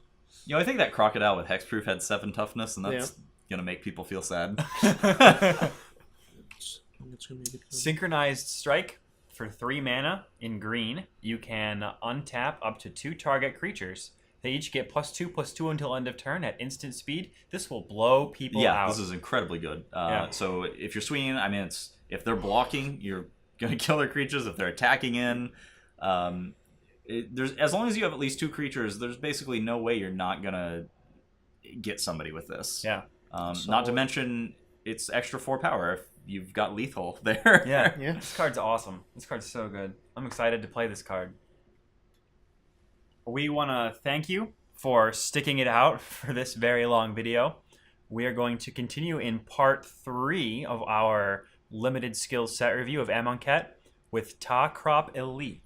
I think that crocodile with hexproof had 7 toughness, and that's gonna make people feel sad. It's gonna be a good card. Synchronized Strike for 3 mana in green. You can untap up to 2 target creatures. They each get +2/+2 until end of turn at instant speed. This will blow people out. Yeah, this is incredibly good. So if you're swinging, if they're blocking, you're gonna kill their creatures. If they're attacking in, as long as you have at least 2 creatures, there's basically no way you're not gonna get somebody with this. Yeah. Not to mention it's extra 4 power if you've got lethal there. Yeah. Yeah. This card's awesome. This card's so good. I'm excited to play this card. We want to thank you for sticking it out for this very long video. We are going to continue in part 3 of our limited skills set review of Amonkhet with Ta Crop Elite.